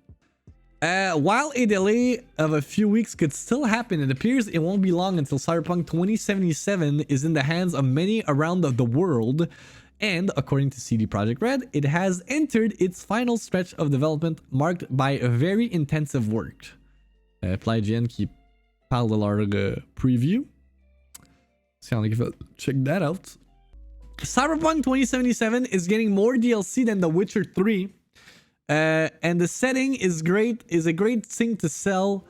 While a delay of a few weeks could still happen, it appears it won't be long until Cyberpunk 2077 is in the hands of many around the world. And according to CD Projekt Red, it has entered its final stretch of development marked by a very intensive work. PlayGN qui parle de leur preview. Si on a check that out. Cyberpunk 2077 is getting more DLC than The Witcher 3. And the setting is a great thing to sell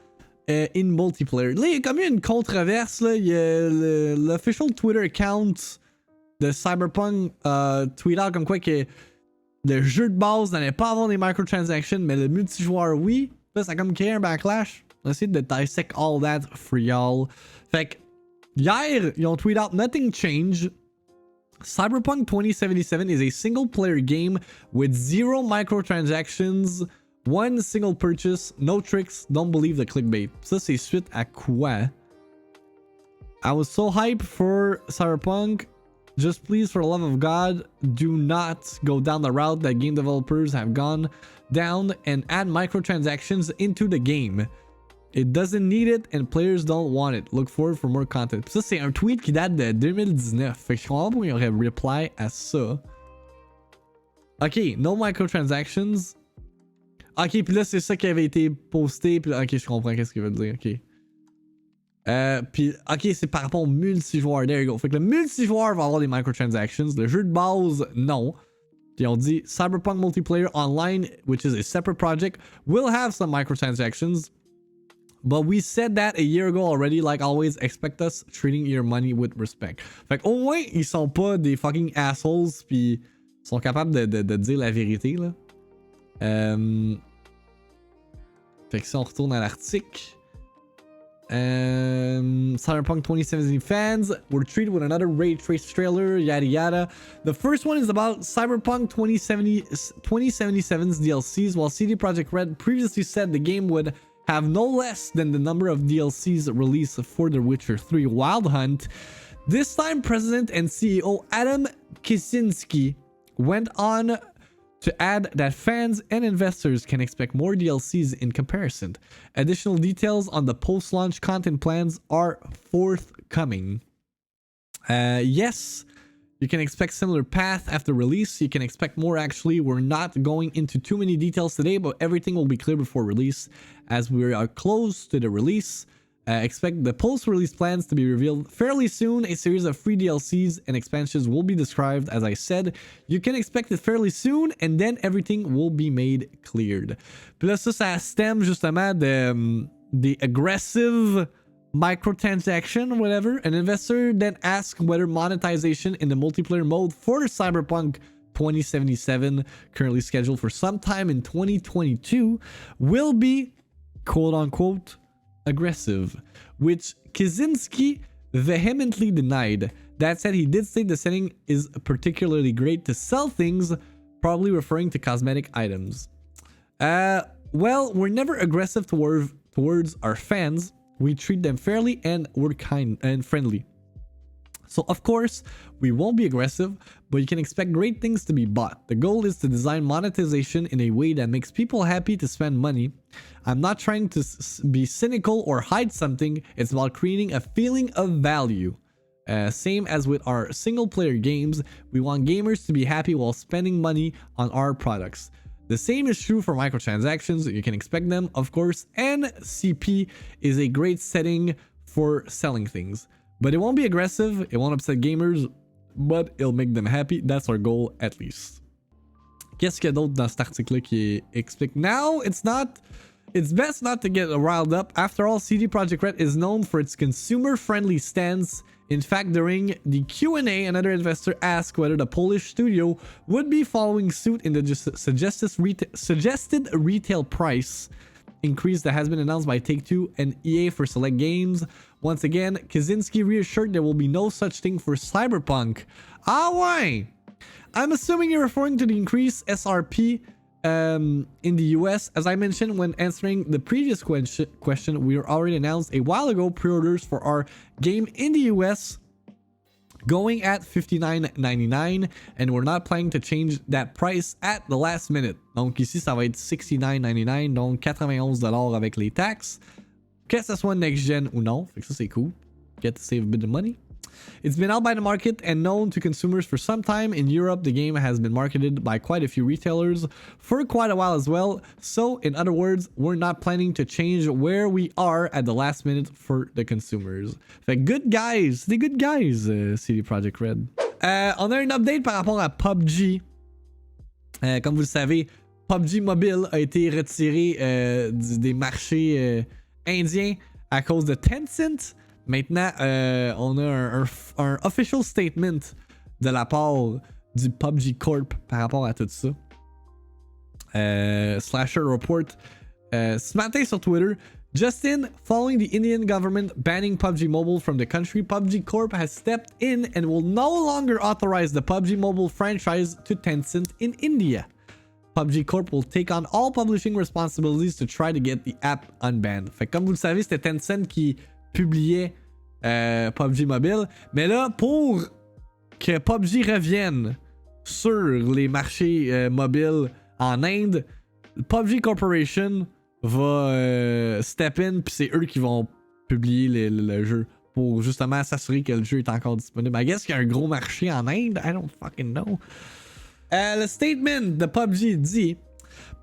in multiplayer. Là, il y a comme eu une controverse. Là. Il y a l'official Twitter account de Cyberpunk tweet out comme quoi que le jeu de base n'allait pas avoir des microtransactions, mais le multijoueur, oui. Là, ça a comme créé un backlash. On va essayer de dissect all that for y'all. Fait que, hier, ils ont tweet out nothing changed. Cyberpunk 2077 is a single-player game with 0 microtransactions, 1 single purchase, no tricks, don't believe the clickbait. Ça, c'est suite à quoi? I was so hyped for Cyberpunk. Just please, for the love of God, do not go down the route that game developers have gone down and add microtransactions into the game. It doesn't need it and players don't want it. Look forward for more content. Ça, c'est un tweet qui date de 2019. Fait que je comprends pas pourquoi il aurait reply à ça. Ok, no microtransactions. Ok, puis là, c'est ça qui avait été posté. Puis là, ok, je comprends qu'est-ce qu'il veut dire. Ok. Puis, ok, c'est par rapport au multijoueur. There you go. Fait que le multijoueur va avoir des microtransactions. Le jeu de base, non. Puis on dit Cyberpunk Multiplayer Online, which is a separate project, will have some microtransactions. But we said that a year ago already. Like always, expect us treating your money with respect. Fait qu'au moins, ils sont pas des fucking assholes. Puis ils sont capables de dire la vérité, là. Fait que si on retourne à l'article. Cyberpunk 2077 fans were treated with another ray trace trailer, yada yada. The first one is about Cyberpunk 2077's DLCs, while CD Projekt Red previously said the game would have no less than the number of DLCs released for The Witcher 3 Wild Hunt. This time, President and CEO Adam Kicinski went on to add that fans and investors can expect more DLCs in comparison. Additional details on the post-launch content plans are forthcoming. Yes, you can expect similar path after release. You can expect more actually. We're not going into too many details today, but everything will be clear before release. As we are close to the release, expect the post-release plans to be revealed fairly soon. A series of free DLCs and expansions will be described. As I said, you can expect it fairly soon, and then everything will be made cleared. Puis là, ça stem justement the aggressive microtransaction, whatever. An investor then asked whether monetization in the multiplayer mode for Cyberpunk 2077, currently scheduled for sometime in 2022, will be quote-unquote aggressive, which Kaczynski vehemently denied. That said, he did say the setting is particularly great to sell things, probably referring to cosmetic items. Well, we're never aggressive towards our fans. We treat them fairly and we're kind and friendly. So of course, we won't be aggressive, but you can expect great things to be bought. The goal is to design monetization in a way that makes people happy to spend money. I'm not trying to be cynical or hide something. It's about creating a feeling of value. Same as with our single player games, we want gamers to be happy while spending money on our products. The same is true for microtransactions. You can expect them, of course, and CP is a great setting for selling things. But it won't be aggressive, it won't upset gamers, but it'll make them happy. That's our goal, at least. Qu'est-ce qu'il y a d'autre dans cet article-là qui explique? Now, it's best not to get riled up. After all, CD Projekt Red is known for its consumer-friendly stance. In fact, during the Q&A, another investor asked whether the Polish studio would be following suit in the suggested retail price increase that has been announced by Take-Two and EA for select games. Once again, Kaczynski reassured there will be no such thing for Cyberpunk. Ah ouais! I'm assuming you're referring to the increased SRP in the US. As I mentioned when answering the previous question, we already announced a while ago pre-orders for our game in the US going at $59.99, and we're not planning to change that price at the last minute. Donc ici, ça va être $69.99, donc $91 avec les taxes. Que ce soit next-gen ou non, fait que ça c'est cool. Get to save a bit of money. It's been out by the market and known to consumers for some time. In Europe, the game has been marketed by quite a few retailers for quite a while as well. So, in other words, we're not planning to change where we are at the last minute for the consumers. Fait good guys, des good guys, CD Projekt Red. On a un update par rapport à PUBG. Comme vous le savez, PUBG Mobile a été retiré des marchés indiens à cause de Tencent. Maintenant, on a un official statement de la part du PUBG Corp par rapport à tout ça. Slasher report ce matin sur Twitter. Justin, following the Indian government banning PUBG Mobile from the country, PUBG Corp has stepped in and will no longer authorize the PUBG Mobile franchise to Tencent in India. PUBG Corp will take on all publishing responsibilities to try to get the app unbanned. Fait que comme vous le savez, c'était Tencent qui publiait PUBG Mobile. Mais là, pour que PUBG revienne sur les marchés mobiles en Inde, PUBG Corporation va step in, puis c'est eux qui vont publier le jeu pour justement s'assurer que le jeu est encore disponible. I guess qu'il y a un gros marché en Inde. I don't fucking know. Le statement de PUBG dit: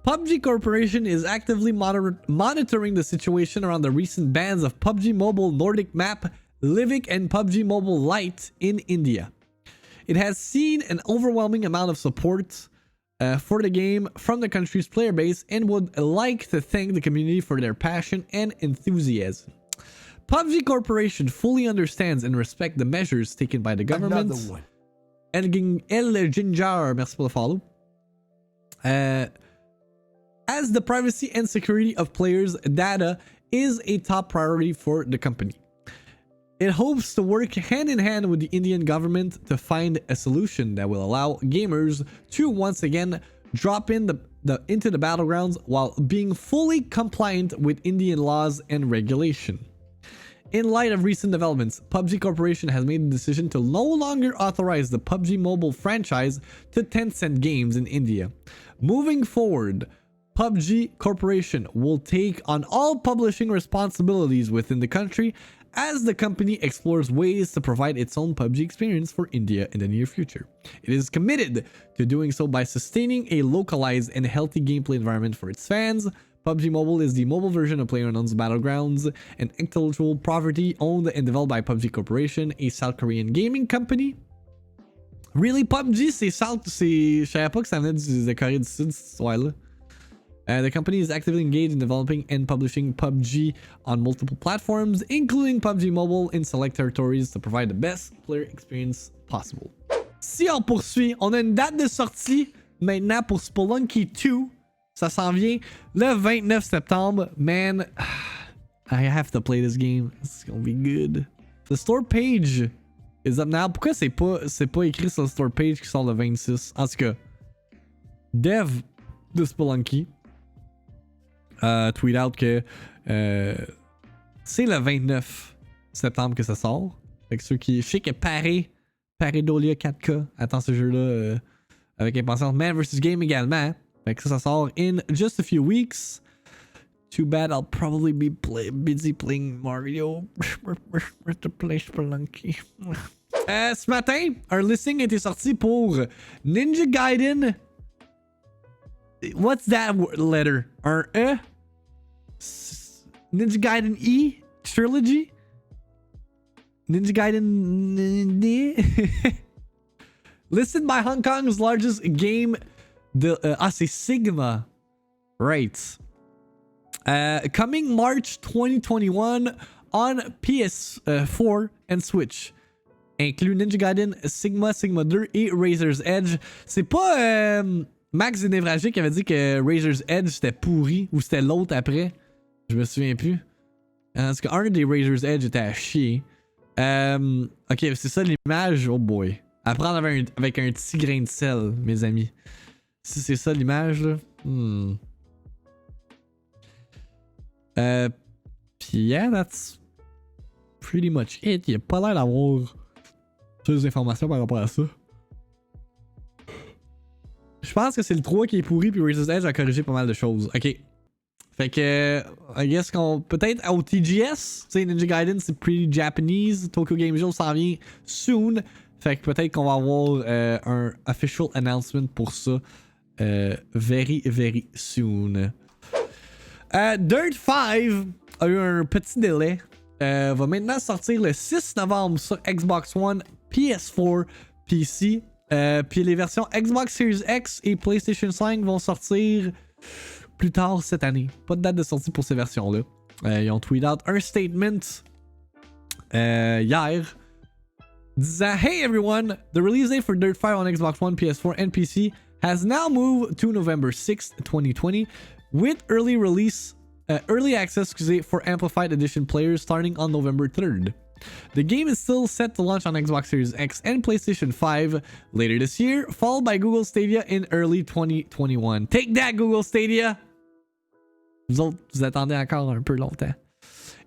PUBG Corporation is actively monitoring the situation around the recent bans of PUBG Mobile Nordic Map, Livik, and PUBG Mobile Lite in India. It has seen an overwhelming amount of support for the game from the country's player base and would like to thank the community for their passion and enthusiasm. PUBG Corporation fully understands and respects the measures taken by the government. Another one. El Ginger, merci pour le follow. As the privacy and security of players' data is a top priority for the company. It hopes to work hand in hand with the Indian government to find a solution that will allow gamers to once again drop in into the battlegrounds while being fully compliant with Indian laws and regulation. In light of recent developments, PUBG Corporation has made the decision to no longer authorize the PUBG Mobile franchise to Tencent Games in India. Moving forward, PUBG Corporation will take on all publishing responsibilities within the country as the company explores ways to provide its own PUBG experience for India in the near future. It is committed to doing so by sustaining a localized and healthy gameplay environment for its fans. PUBG Mobile is the mobile version of PlayerUnknown's Battlegrounds, an intellectual property owned and developed by PUBG Corporation, a South Korean gaming company. Really, PUBG, c'est je savais pas que ça venait de Corée du Sud, cette histoire-là. The company is actively engaged in developing and publishing PUBG on multiple platforms, including PUBG Mobile in select territories to provide the best player experience possible. Si on poursuit, on a une date de sortie maintenant pour Spelunky 2. Ça s'en vient le 29 septembre. Man, I have to play this game. It's gonna be good. The store page is up now. Pourquoi c'est pas écrit sur le store page qui sort le 26? En tout cas, dev de Spelunky tweet out que c'est le 29 septembre que ça sort. Fait que ceux qui... Je sais que Pareidolia 4K attend ce jeu-là avec impatience. Man vs Game également. Fait que ça sort in just a few weeks. Too bad I'll probably be busy playing Mario. to play Spelunky. Ce matin, un listing a été sorti pour Ninja Gaiden. What's that letter? Un E? Ninja Gaiden E? Trilogy? Ninja Gaiden. Listed by Hong Kong's largest game. C'est Sigma. Right. Coming March 2021 on PS4 and Switch. Inclut Ninja Gaiden, Sigma, Sigma 2 et Razor's Edge. C'est pas Max et Névralgique qui avait dit que Razor's Edge c'était pourri ou c'était l'autre après. Je me souviens plus. Parce qu'un des Razor's Edge était à chier. Ok, c'est ça l'image. Oh boy. À prendre avec un petit grain de sel, mes amis. Si c'est ça l'image, là. Puis yeah, that's pretty much it. Il a pas l'air d'avoir toutes les informations par rapport à ça. Je pense que c'est le 3 qui est pourri, puis Razor's Edge a corrigé pas mal de choses. Ok. Fait que, I guess qu'on. Peut-être au TGS, tu sais, Ninja Gaiden, c'est pretty Japanese. Tokyo Game Show s'en vient soon. Fait que peut-être qu'on va avoir un official announcement pour ça. Very, very soon. Dirt 5 a eu un petit délai. Va maintenant sortir le 6 novembre sur Xbox One, PS4, PC. Puis les versions Xbox Series X et PlayStation 5 vont sortir plus tard cette année. Pas de date de sortie pour ces versions-là. Ils ont tweeté out un statement hier disant Hey everyone, the release date for Dirt 5 on Xbox One, PS4 and PC has now moved to November 6th, 2020 with early access for Amplified Edition players starting on November 3rd. The game is still set to launch on Xbox Series X and PlayStation 5 later this year, followed by Google Stadia in early 2021. Take that, Google Stadia! Vous autres, vous attendez encore un peu longtemps.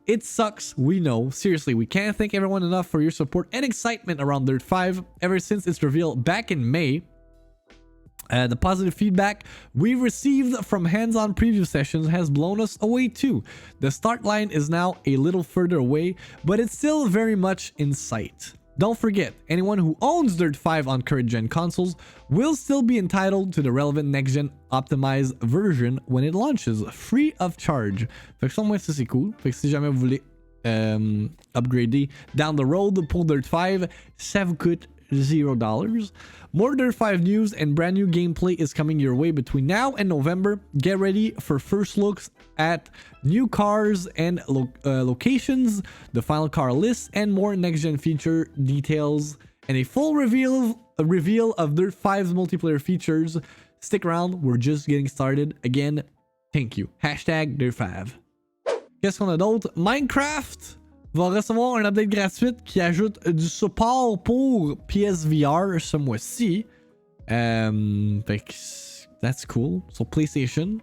It sucks, we know. Seriously, we can't thank everyone enough for your support and excitement around Dirt 5 ever since its reveal back in May. The positive feedback we've received from hands-on preview sessions has blown us away too. The start line is now a little further away, but it's still very much in sight. Don't forget, anyone who owns Dirt 5 on current-gen consoles will still be entitled to the relevant next-gen optimized version when it launches, free of charge. Fait que ça, moi, ça c'est cool. Fait que si jamais vous voulez upgrader down the road pour Dirt 5, ça vous coûte $0. More Dirt 5 news and brand new gameplay is coming your way between now and November. Get ready for first looks at new cars and locations, the final car list, and more next-gen feature details, and a full reveal of Dirt 5's multiplayer features. Stick around, we're just getting started. Again, thank you. Hashtag Dirt 5. Qu'est-ce qu'on a d'autre? Minecraft va recevoir un update gratuit qui ajoute du support pour PSVR ce mois-ci. Fait que that's cool. Sur PlayStation.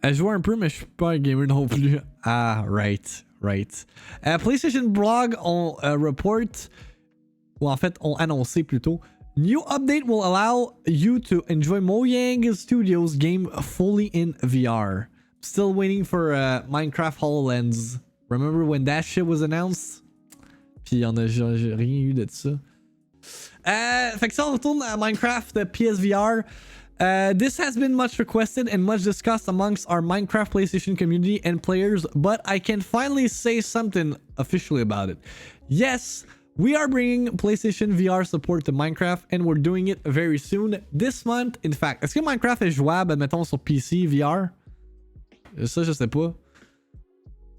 Je joue un peu, mais je suis pas un gamer non plus. Ah, right. PlayStation Blog ont report, ou en fait, ont annoncé plutôt. New update will allow you to enjoy Mojang Studios game fully in VR. Still waiting for Minecraft HoloLens. Remember when that shit was announced? Puis on a rien eu de ça. Fait que ça, on retourne à Minecraft PSVR. This has been much requested and much discussed amongst our Minecraft PlayStation community and players, but I can finally say something officially about it. Yes, we are bringing PlayStation VR support to Minecraft, and we're doing it very soon. This month, in fact. Est-ce que Minecraft est jouable, admettons, sur PC VR? Ça, je sais pas.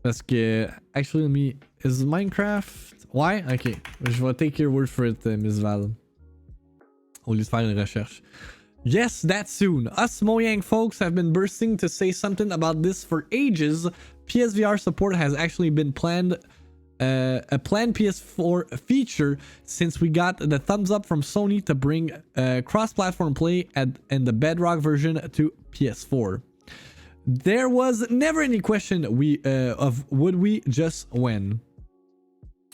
Parce que, actually, is Minecraft... Ouais? Ok. Je vais take your word for it, Miss Val. Au lieu de faire une recherche. Yes, that's soon. Us Mojang folks have been bursting to say something about this for ages. PSVR support has actually been planned... a planned PS4 feature since we got the thumbs up from Sony to bring cross-platform play and the Bedrock version to PS4. There was never any question of would we just when.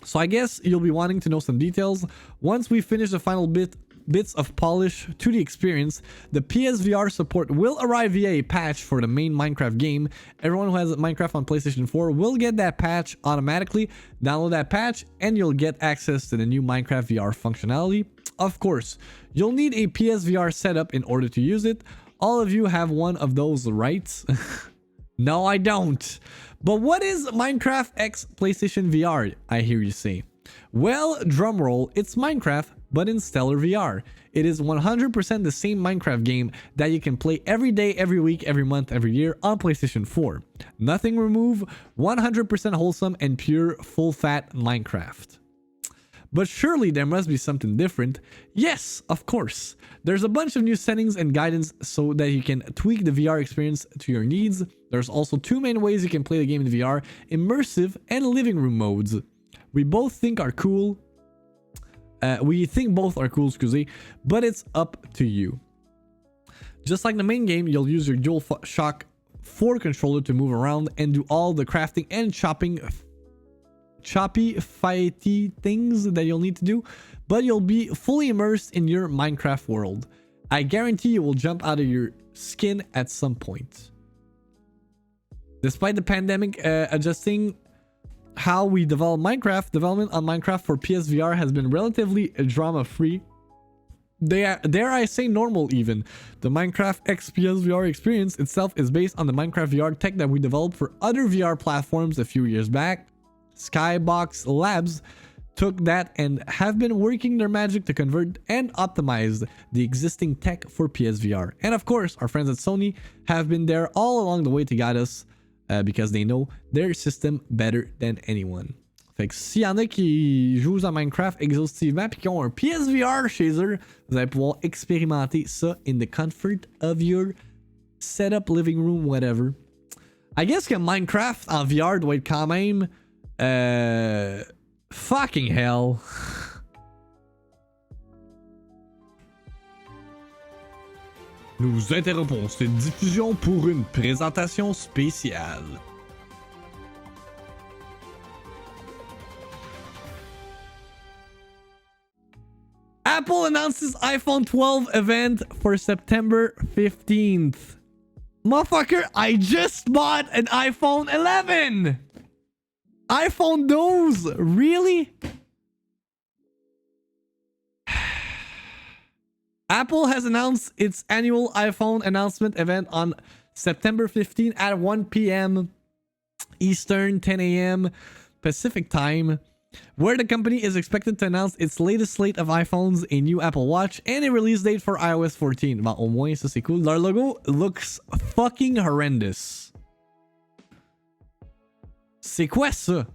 So I guess you'll be wanting to know some details. Once we finish the final bits of polish to the experience, the PSVR support will arrive via a patch for the main Minecraft game. Everyone who has Minecraft on PlayStation 4 will get that patch automatically. Download that patch and you'll get access to the new Minecraft VR functionality. Of course, you'll need a PSVR setup in order to use it. All of you have one of those, right? No, I don't. But what is Minecraft X PlayStation VR, I hear you say? Well, drumroll, it's Minecraft, but in stellar VR. It is 100% the same Minecraft game that you can play every day, every week, every month, every year on PlayStation 4. Nothing removed, 100% wholesome and pure, full-fat Minecraft. But surely there must be something different. Yes, of course. There's a bunch of new settings and guidance so that you can tweak the VR experience to your needs. There's also two main ways you can play the game in VR, immersive and living room modes. We think both are cool, but it's up to you. Just like the main game, you'll use your DualShock 4 controller to move around and do all the crafting and choppy fighty things that you'll need to do, but you'll be fully immersed in your Minecraft world. I guarantee you will jump out of your skin at some point. Despite the pandemic adjusting how we develop Minecraft, development on Minecraft for PSVR has been relatively drama-free. Dare I say normal even. The Minecraft X PSVR experience itself is based on the Minecraft VR tech that we developed for other VR platforms a few years back. Skybox Labs took that and have been working their magic to convert and optimize the existing tech for PSVR. And of course, our friends at Sony have been there all along the way to guide us because they know their system better than anyone. Fait que s'il y en a qui jouent à Minecraft exhaustivement puis qui ont un PSVR chez eux, vous allez pouvoir expérimenter ça in the comfort of your setup, living room, whatever. I guess que Minecraft en VR doit être quand même fucking hell. Nous interrompons cette diffusion pour une présentation spéciale. Apple announces iPhone 12 event for September 15th. Motherfucker, I just bought an iPhone 11! iPhone 12? Really? Apple has announced its annual iPhone announcement event on September 15 at 1 p.m. Eastern, 10 a.m. Pacific time, where the company is expected to announce its latest slate of iPhones, a new Apple Watch, and a release date for iOS 14. Bon, au moins, ça c'est cool. Leur logo looks fucking horrendous. C'est quoi ça?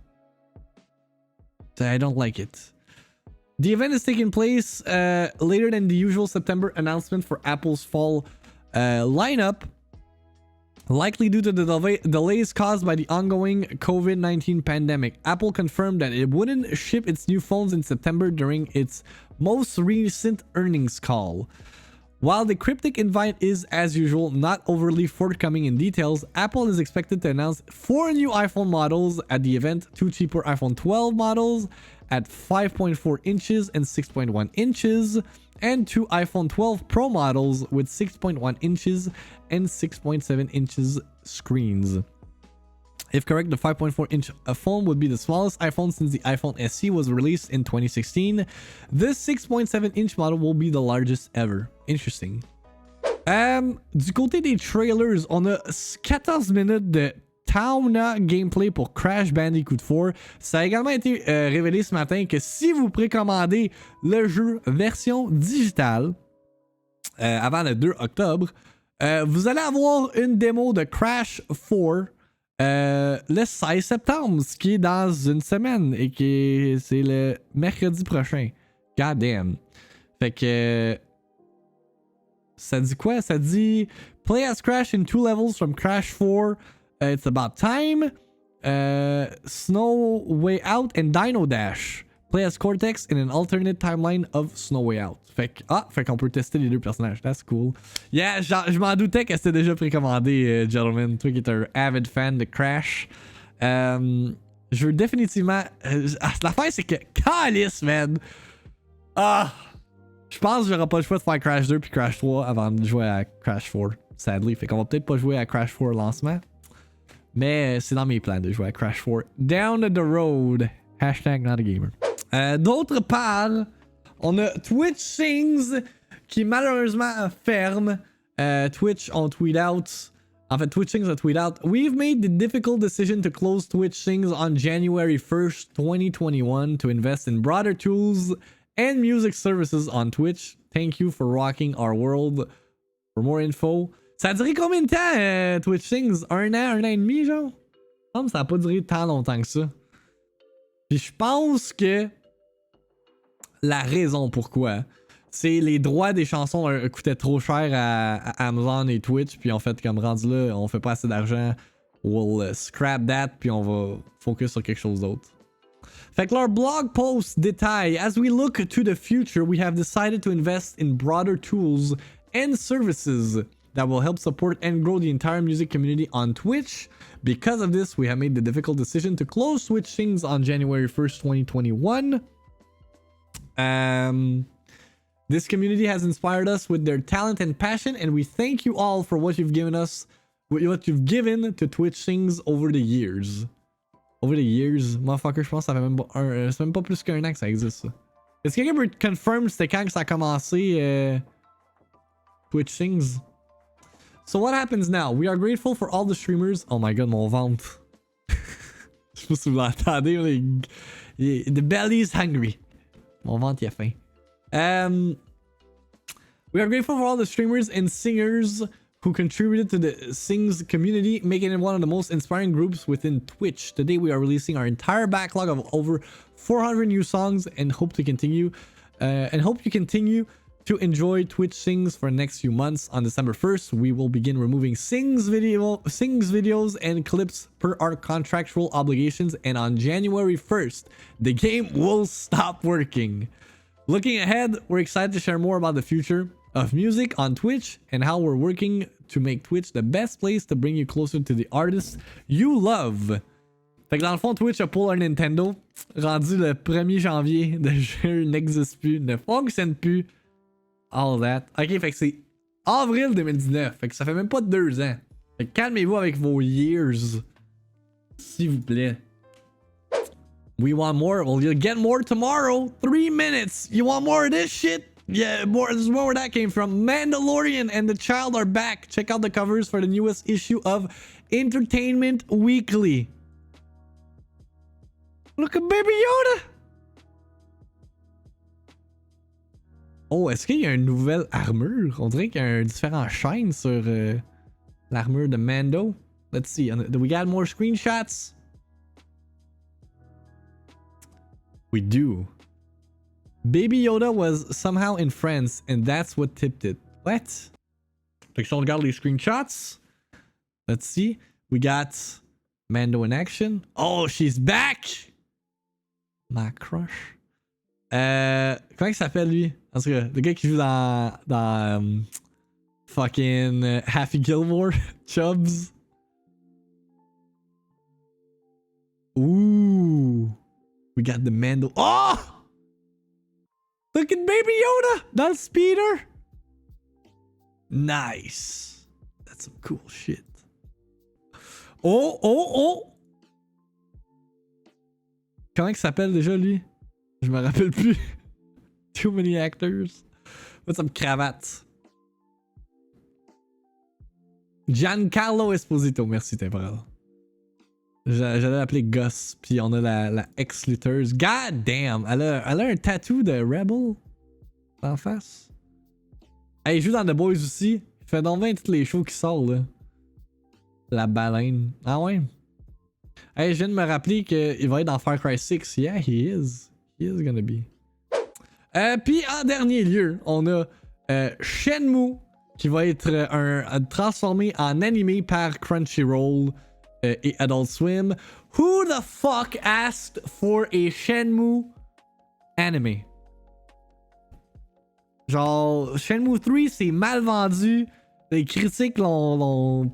I don't like it. The event is taking place later than the usual September announcement for Apple's fall lineup, likely due to the delays caused by the ongoing COVID-19 pandemic. Apple confirmed that it wouldn't ship its new phones in September during its most recent earnings call. While the cryptic invite is, as usual, not overly forthcoming in details, Apple is expected to announce 4 new iPhone models at the event, 2 cheaper iPhone 12 models at 5.4 inches and 6.1 inches, and 2 iPhone 12 Pro models with 6.1 inches and 6.7 inches screens. If correct, the 5.4-inch phone would be the smallest iPhone since the iPhone SE was released in 2016. This 6.7-inch model will be the largest ever. Interesting. Du côté des trailers, on a 14 minutes de Tauna gameplay pour Crash Bandicoot 4. Ça a également été révélé ce matin que si vous précommandez le jeu version digitale avant le 2 octobre, vous allez avoir une démo de Crash 4 le 16 septembre, ce qui est dans une semaine et qui c'est le mercredi prochain. God damn. Fait que ça dit quoi? Ça dit play as Crash in 2 levels from Crash 4. It's about time. Snow Way Out and Dino Dash. Play as Cortex in an alternate timeline of Snow Way Out. Fait qu'on peut tester les deux personnages. That's cool. Yeah, je m'en doutais que c'était déjà précommandé, gentlemen. Toi qui es un avid fan de Crash. Je veux définitivement... L'affaire, c'est que... Calice, man! Je pense que j'aurai pas le choix de faire Crash 2 puis Crash 3 avant de jouer à Crash 4. Sadly. Fait qu'on va peut-être pas jouer à Crash 4 lancement. Mais c'est dans mes plans de jouer à Crash 4. Down the road. Hashtag not a gamer. D'autre part, on a Twitch Sings qui malheureusement ferme. Twitch on tweet out En fait, Twitch Things a tweet out, "We've made the difficult decision to close Twitch Things on January 1st, 2021 to invest in broader tools and music services on Twitch. Thank you for rocking our world. For more info." Ça a duré combien de temps, Twitch Things? Un an et demi, genre? Je pense que ça n'a pas duré tant longtemps que ça. Puis je pense que la raison pourquoi, c'est les droits des chansons coûtaient trop cher à Amazon et Twitch, puis en fait, comme rendu là, on fait pas assez d'argent, we'll scrap that, puis on va focus sur quelque chose d'autre. Fait que leur blog post détaille, "As we look to the future, we have decided to invest in broader tools and services that will help support and grow the entire music community on Twitch. Because of this, we have made the difficult decision to close Twitch Things on January 1st, 2021. This community has inspired us with their talent and passion, and we thank you all for what you've given us, what you've given to Twitch Things over the years." Over the years, motherfucker, je pense que ça fait même pas c'est même pas plus qu'un an que ça existe, ça. Est-ce que quelqu'un peut confirm c'était quand que ça a commencé, Twitch Things? So what happens now? We are grateful for all the streamers. Oh my god, mon ventre. Je sais pas si vous l'entendez, mais the belly is hungry. Mon ventre il a faim. We are grateful for all the streamers and singers who contributed to the Sings community, making it one of the most inspiring groups within Twitch. Today we are releasing our entire backlog of over 400 new songs and hope you continue to enjoy Twitch Sings for the next few months. On December 1st, we will begin removing Sings videos and clips per our contractual obligations, and on January 1st, the game will stop working. Looking ahead, we're excited to share more about the future of music on Twitch and how we're working to make Twitch the best place to bring you closer to the artists you love. Fait que dans le fond, Twitch a pour un Nintendo, rendu le 1er janvier, le jeu n'existe plus, ne fonctionne plus. All that. Ok, fait que c'est avril 2019. Fait que ça fait même pas 2 ans. Fait que calmez-vous avec vos years. S'il vous plaît. We want more. Well, you'll get more tomorrow. 3 minutes. You want more of this shit? Yeah, more. This is where that came from. Mandolorian and the Child are back. Check out the covers for the newest issue of Entertainment Weekly. Look at Baby Yoda. Oh, est-ce qu'il y a une nouvelle armure? On dirait qu'il y a un différent shine sur l'armure de Mando. Let's see. Do we got more screenshots? We do. Baby Yoda was somehow in France, and that's what tipped it. What? Fait que si on regarde les screenshots, let's see. We got Mando in action. Oh, she's back! My crush. Comment il s'appelle lui? En tout cas, le gars qui joue dans fucking Happy Gilmore, Chubbs. Ooh. We got the Mando. Oh! Look at Baby Yoda! Dans le speeder! Nice. That's some cool shit. Oh, oh, oh! Comment il s'appelle déjà lui? Je me rappelle plus. Too many actors. What's up, cravate? Giancarlo Esposito. Merci, temporal. J'allais l'appeler Gus. Puis on a la ex-lutteuse. God damn! Elle a un tattoo de Rebel en face. Elle joue dans The Boys aussi. Il fait donc bien toutes les shows qui sortent, là. La baleine. Ah ouais? Hey, je viens de me rappeler qu'il va être dans Far Cry 6. Yeah, he is. He is gonna be. Puis en dernier lieu, on a Shenmue qui va être transformé en animé par Crunchyroll et Adult Swim. Who the fuck asked for a Shenmue anime? Genre, Shenmue 3 c'est mal vendu. Les critiques l'ont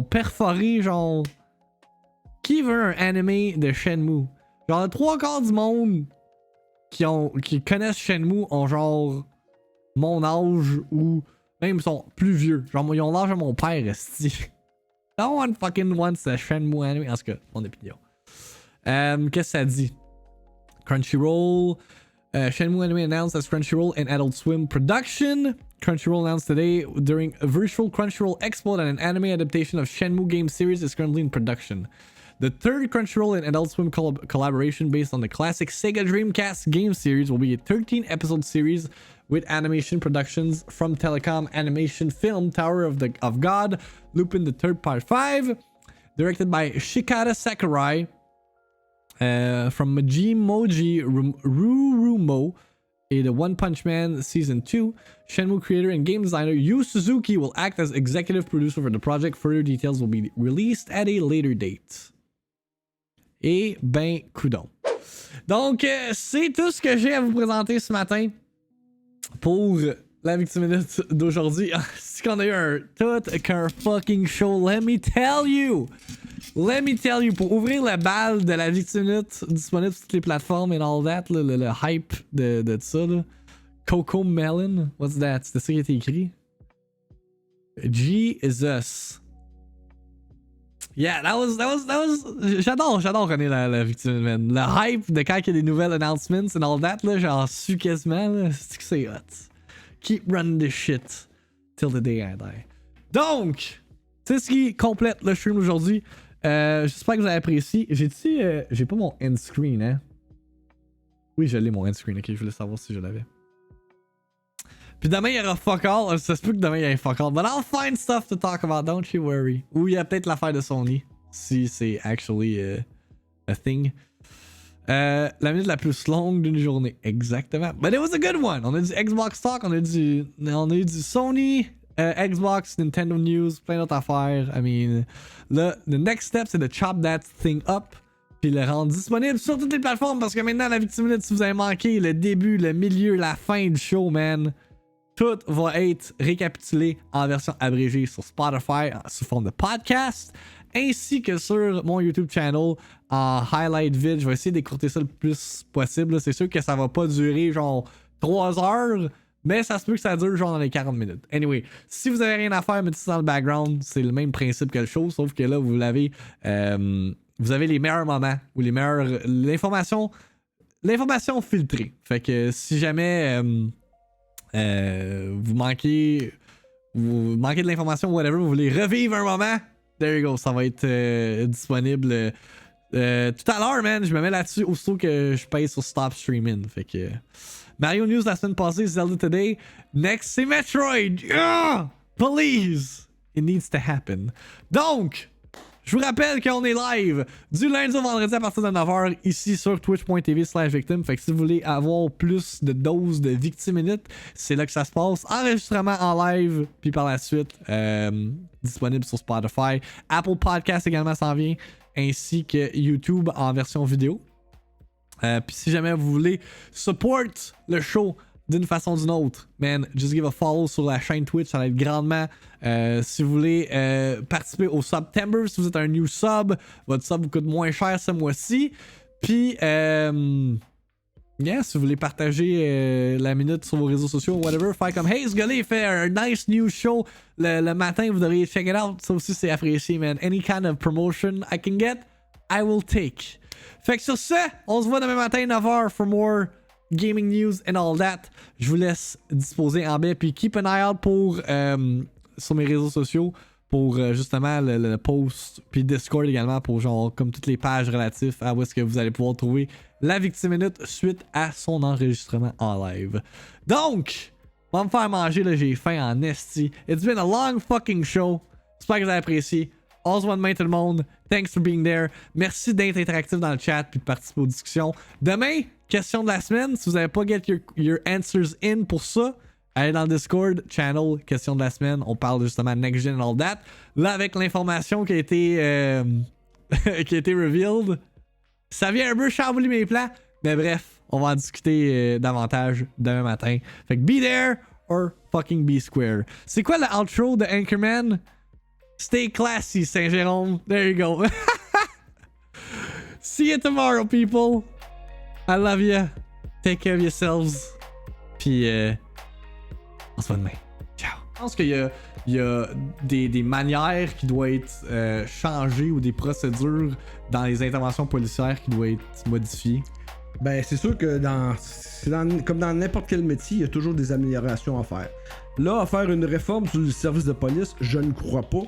perforé, genre. Qui veut un anime de Shenmue? Genre, 3/4 du monde qui connaissent Shenmue ont genre mon âge ou même sont plus vieux. Genre, ils ont l'âge de mon père, esti. No one fucking wants a Shenmue anime. En tout cas, mon opinion. Qu'est-ce que ça dit? Crunchyroll. Shenmue anime announced as Crunchyroll and Adult Swim production. Crunchyroll announced today during a virtual Crunchyroll Expo that an anime adaptation of Shenmue game series is currently in production. The third Crunchyroll and Adult Swim collaboration based on the classic Sega Dreamcast game series will be a 13-episode series with animation productions from Telecom Animation Film, Tower of God, Lupin the Third Part 5, directed by Shikata Sakurai, from Majimoji Rurumo, and the One Punch Man Season 2. Shenmue creator and game designer Yu Suzuki will act as executive producer for the project. Further details will be released at a later date. Et ben, coudon. Donc, c'est tout ce que j'ai à vous présenter ce matin pour la Victime Minute d'aujourd'hui. C'est qu'on a eu un tout qu'un fucking show, let me tell you! Let me tell you, pour ouvrir le bal de la Victime Minute disponible sur toutes les plateformes and all that, là, le hype de ça, là. Coco Melon, what's that? C'est ça qui a été écrit? Jesus. Yeah, that was. J'adore connaître la Victime, man. Le hype de quand il y a des nouvelles announcements and all that, là, j'en suis quasiment, là. C'est que c'est hot. Keep running this shit till the day I die. Donc, c'est ce qui complète le stream d'aujourd'hui. J'espère que vous avez apprécié. J'ai pas mon end screen, hein? Oui, je l'ai mon end screen, ok, je voulais savoir si je l'avais. Puis demain, il y aura fuck all. Ça se peut que demain, il y ait fuck all. But I'll find stuff to talk about, don't you worry. Ou il y a peut-être l'affaire de Sony. Si c'est actually a thing. La minute la plus longue d'une journée. Exactement. But it was a good one. On a du Xbox Talk, on a eu du Sony, Xbox, Nintendo News, plein d'autres affaires. I mean, the next step, c'est de chop that thing up. Puis le rendre disponible sur toutes les plateformes. Parce que maintenant, la Victime Minute, si vous avez manqué le début, le milieu, la fin du show, man. Tout va être récapitulé en version abrégée sur Spotify sous forme de podcast, ainsi que sur mon YouTube channel en highlight vid. Je vais essayer d'écourter ça le plus possible. C'est sûr que ça va pas durer genre 3 heures, mais ça se peut que ça dure genre dans les 40 minutes. Anyway, si vous avez rien à faire, mettez ça dans le background. C'est le même principe que le show, sauf que là, vous avez les meilleurs moments ou les meilleurs... L'information filtrée. Fait que si jamais... vous manquez de l'information, whatever, vous voulez revivre un moment, there you go, ça va être disponible tout à l'heure, man. Je me mets là-dessus aussitôt que je paye sur Stop Streaming. Fait que Mario News la semaine passée, Zelda Today. Next, c'est Metroid. Please, it needs to happen. Donc, je vous rappelle qu'on est live du lundi au vendredi à partir de 9h ici sur twitch.tv/victime. Fait que si vous voulez avoir plus de doses de Victime Minute, c'est là que ça se passe. Enregistrement en live, puis par la suite disponible sur Spotify. Apple Podcast également s'en vient, ainsi que YouTube en version vidéo. Puis si jamais vous voulez support le show d'une façon ou d'une autre, man, just give a follow sur la chaîne Twitch, ça va être grandement. Si vous voulez participer au Septembre, si vous êtes un new sub, votre sub vous coûte moins cher ce mois-ci. Puis, si vous voulez partager la minute sur vos réseaux sociaux, whatever, faire comme hey, ce gars-là, il fait un nice new show le matin, vous devriez check it out. Ça aussi, c'est apprécié, man. Any kind of promotion I can get, I will take. Fait que sur ce, on se voit demain matin 9h for more gaming news and all that. Je vous laisse disposer en baie, puis keep an eye out pour sur mes réseaux sociaux pour justement le post, puis Discord également pour genre comme toutes les pages relatives à où est-ce que vous allez pouvoir trouver la Victime Minute suite à son enregistrement en live. Donc, on va me faire manger, là, j'ai faim en esti. It's been a long fucking show. J'espère que vous avez apprécié. All's one main tout le monde. Thanks for being there. Merci d'être interactif dans le chat puis de participer aux discussions. Demain, question de la semaine. Si vous n'avez pas get your answers in pour ça, allez dans le Discord, channel, question de la semaine. On parle justement de Next Gen and all that. Là, avec l'information qui a été revealed, ça vient un peu chambouler mes plans. Mais bref, on va en discuter davantage demain matin. Fait que be there or fucking be square. C'est quoi le outro de Anchorman? Stay classy, Saint-Jérôme. There you go. See you tomorrow, people. I love you. Take care of yourselves. Puis, on se voit demain. Ciao. Je pense qu'il y a des manières qui doivent être changées ou des procédures dans les interventions policières qui doivent être modifiées. Ben, c'est sûr que comme dans n'importe quel métier, il y a toujours des améliorations à faire. Là, à faire une réforme sur le service de police, je ne crois pas.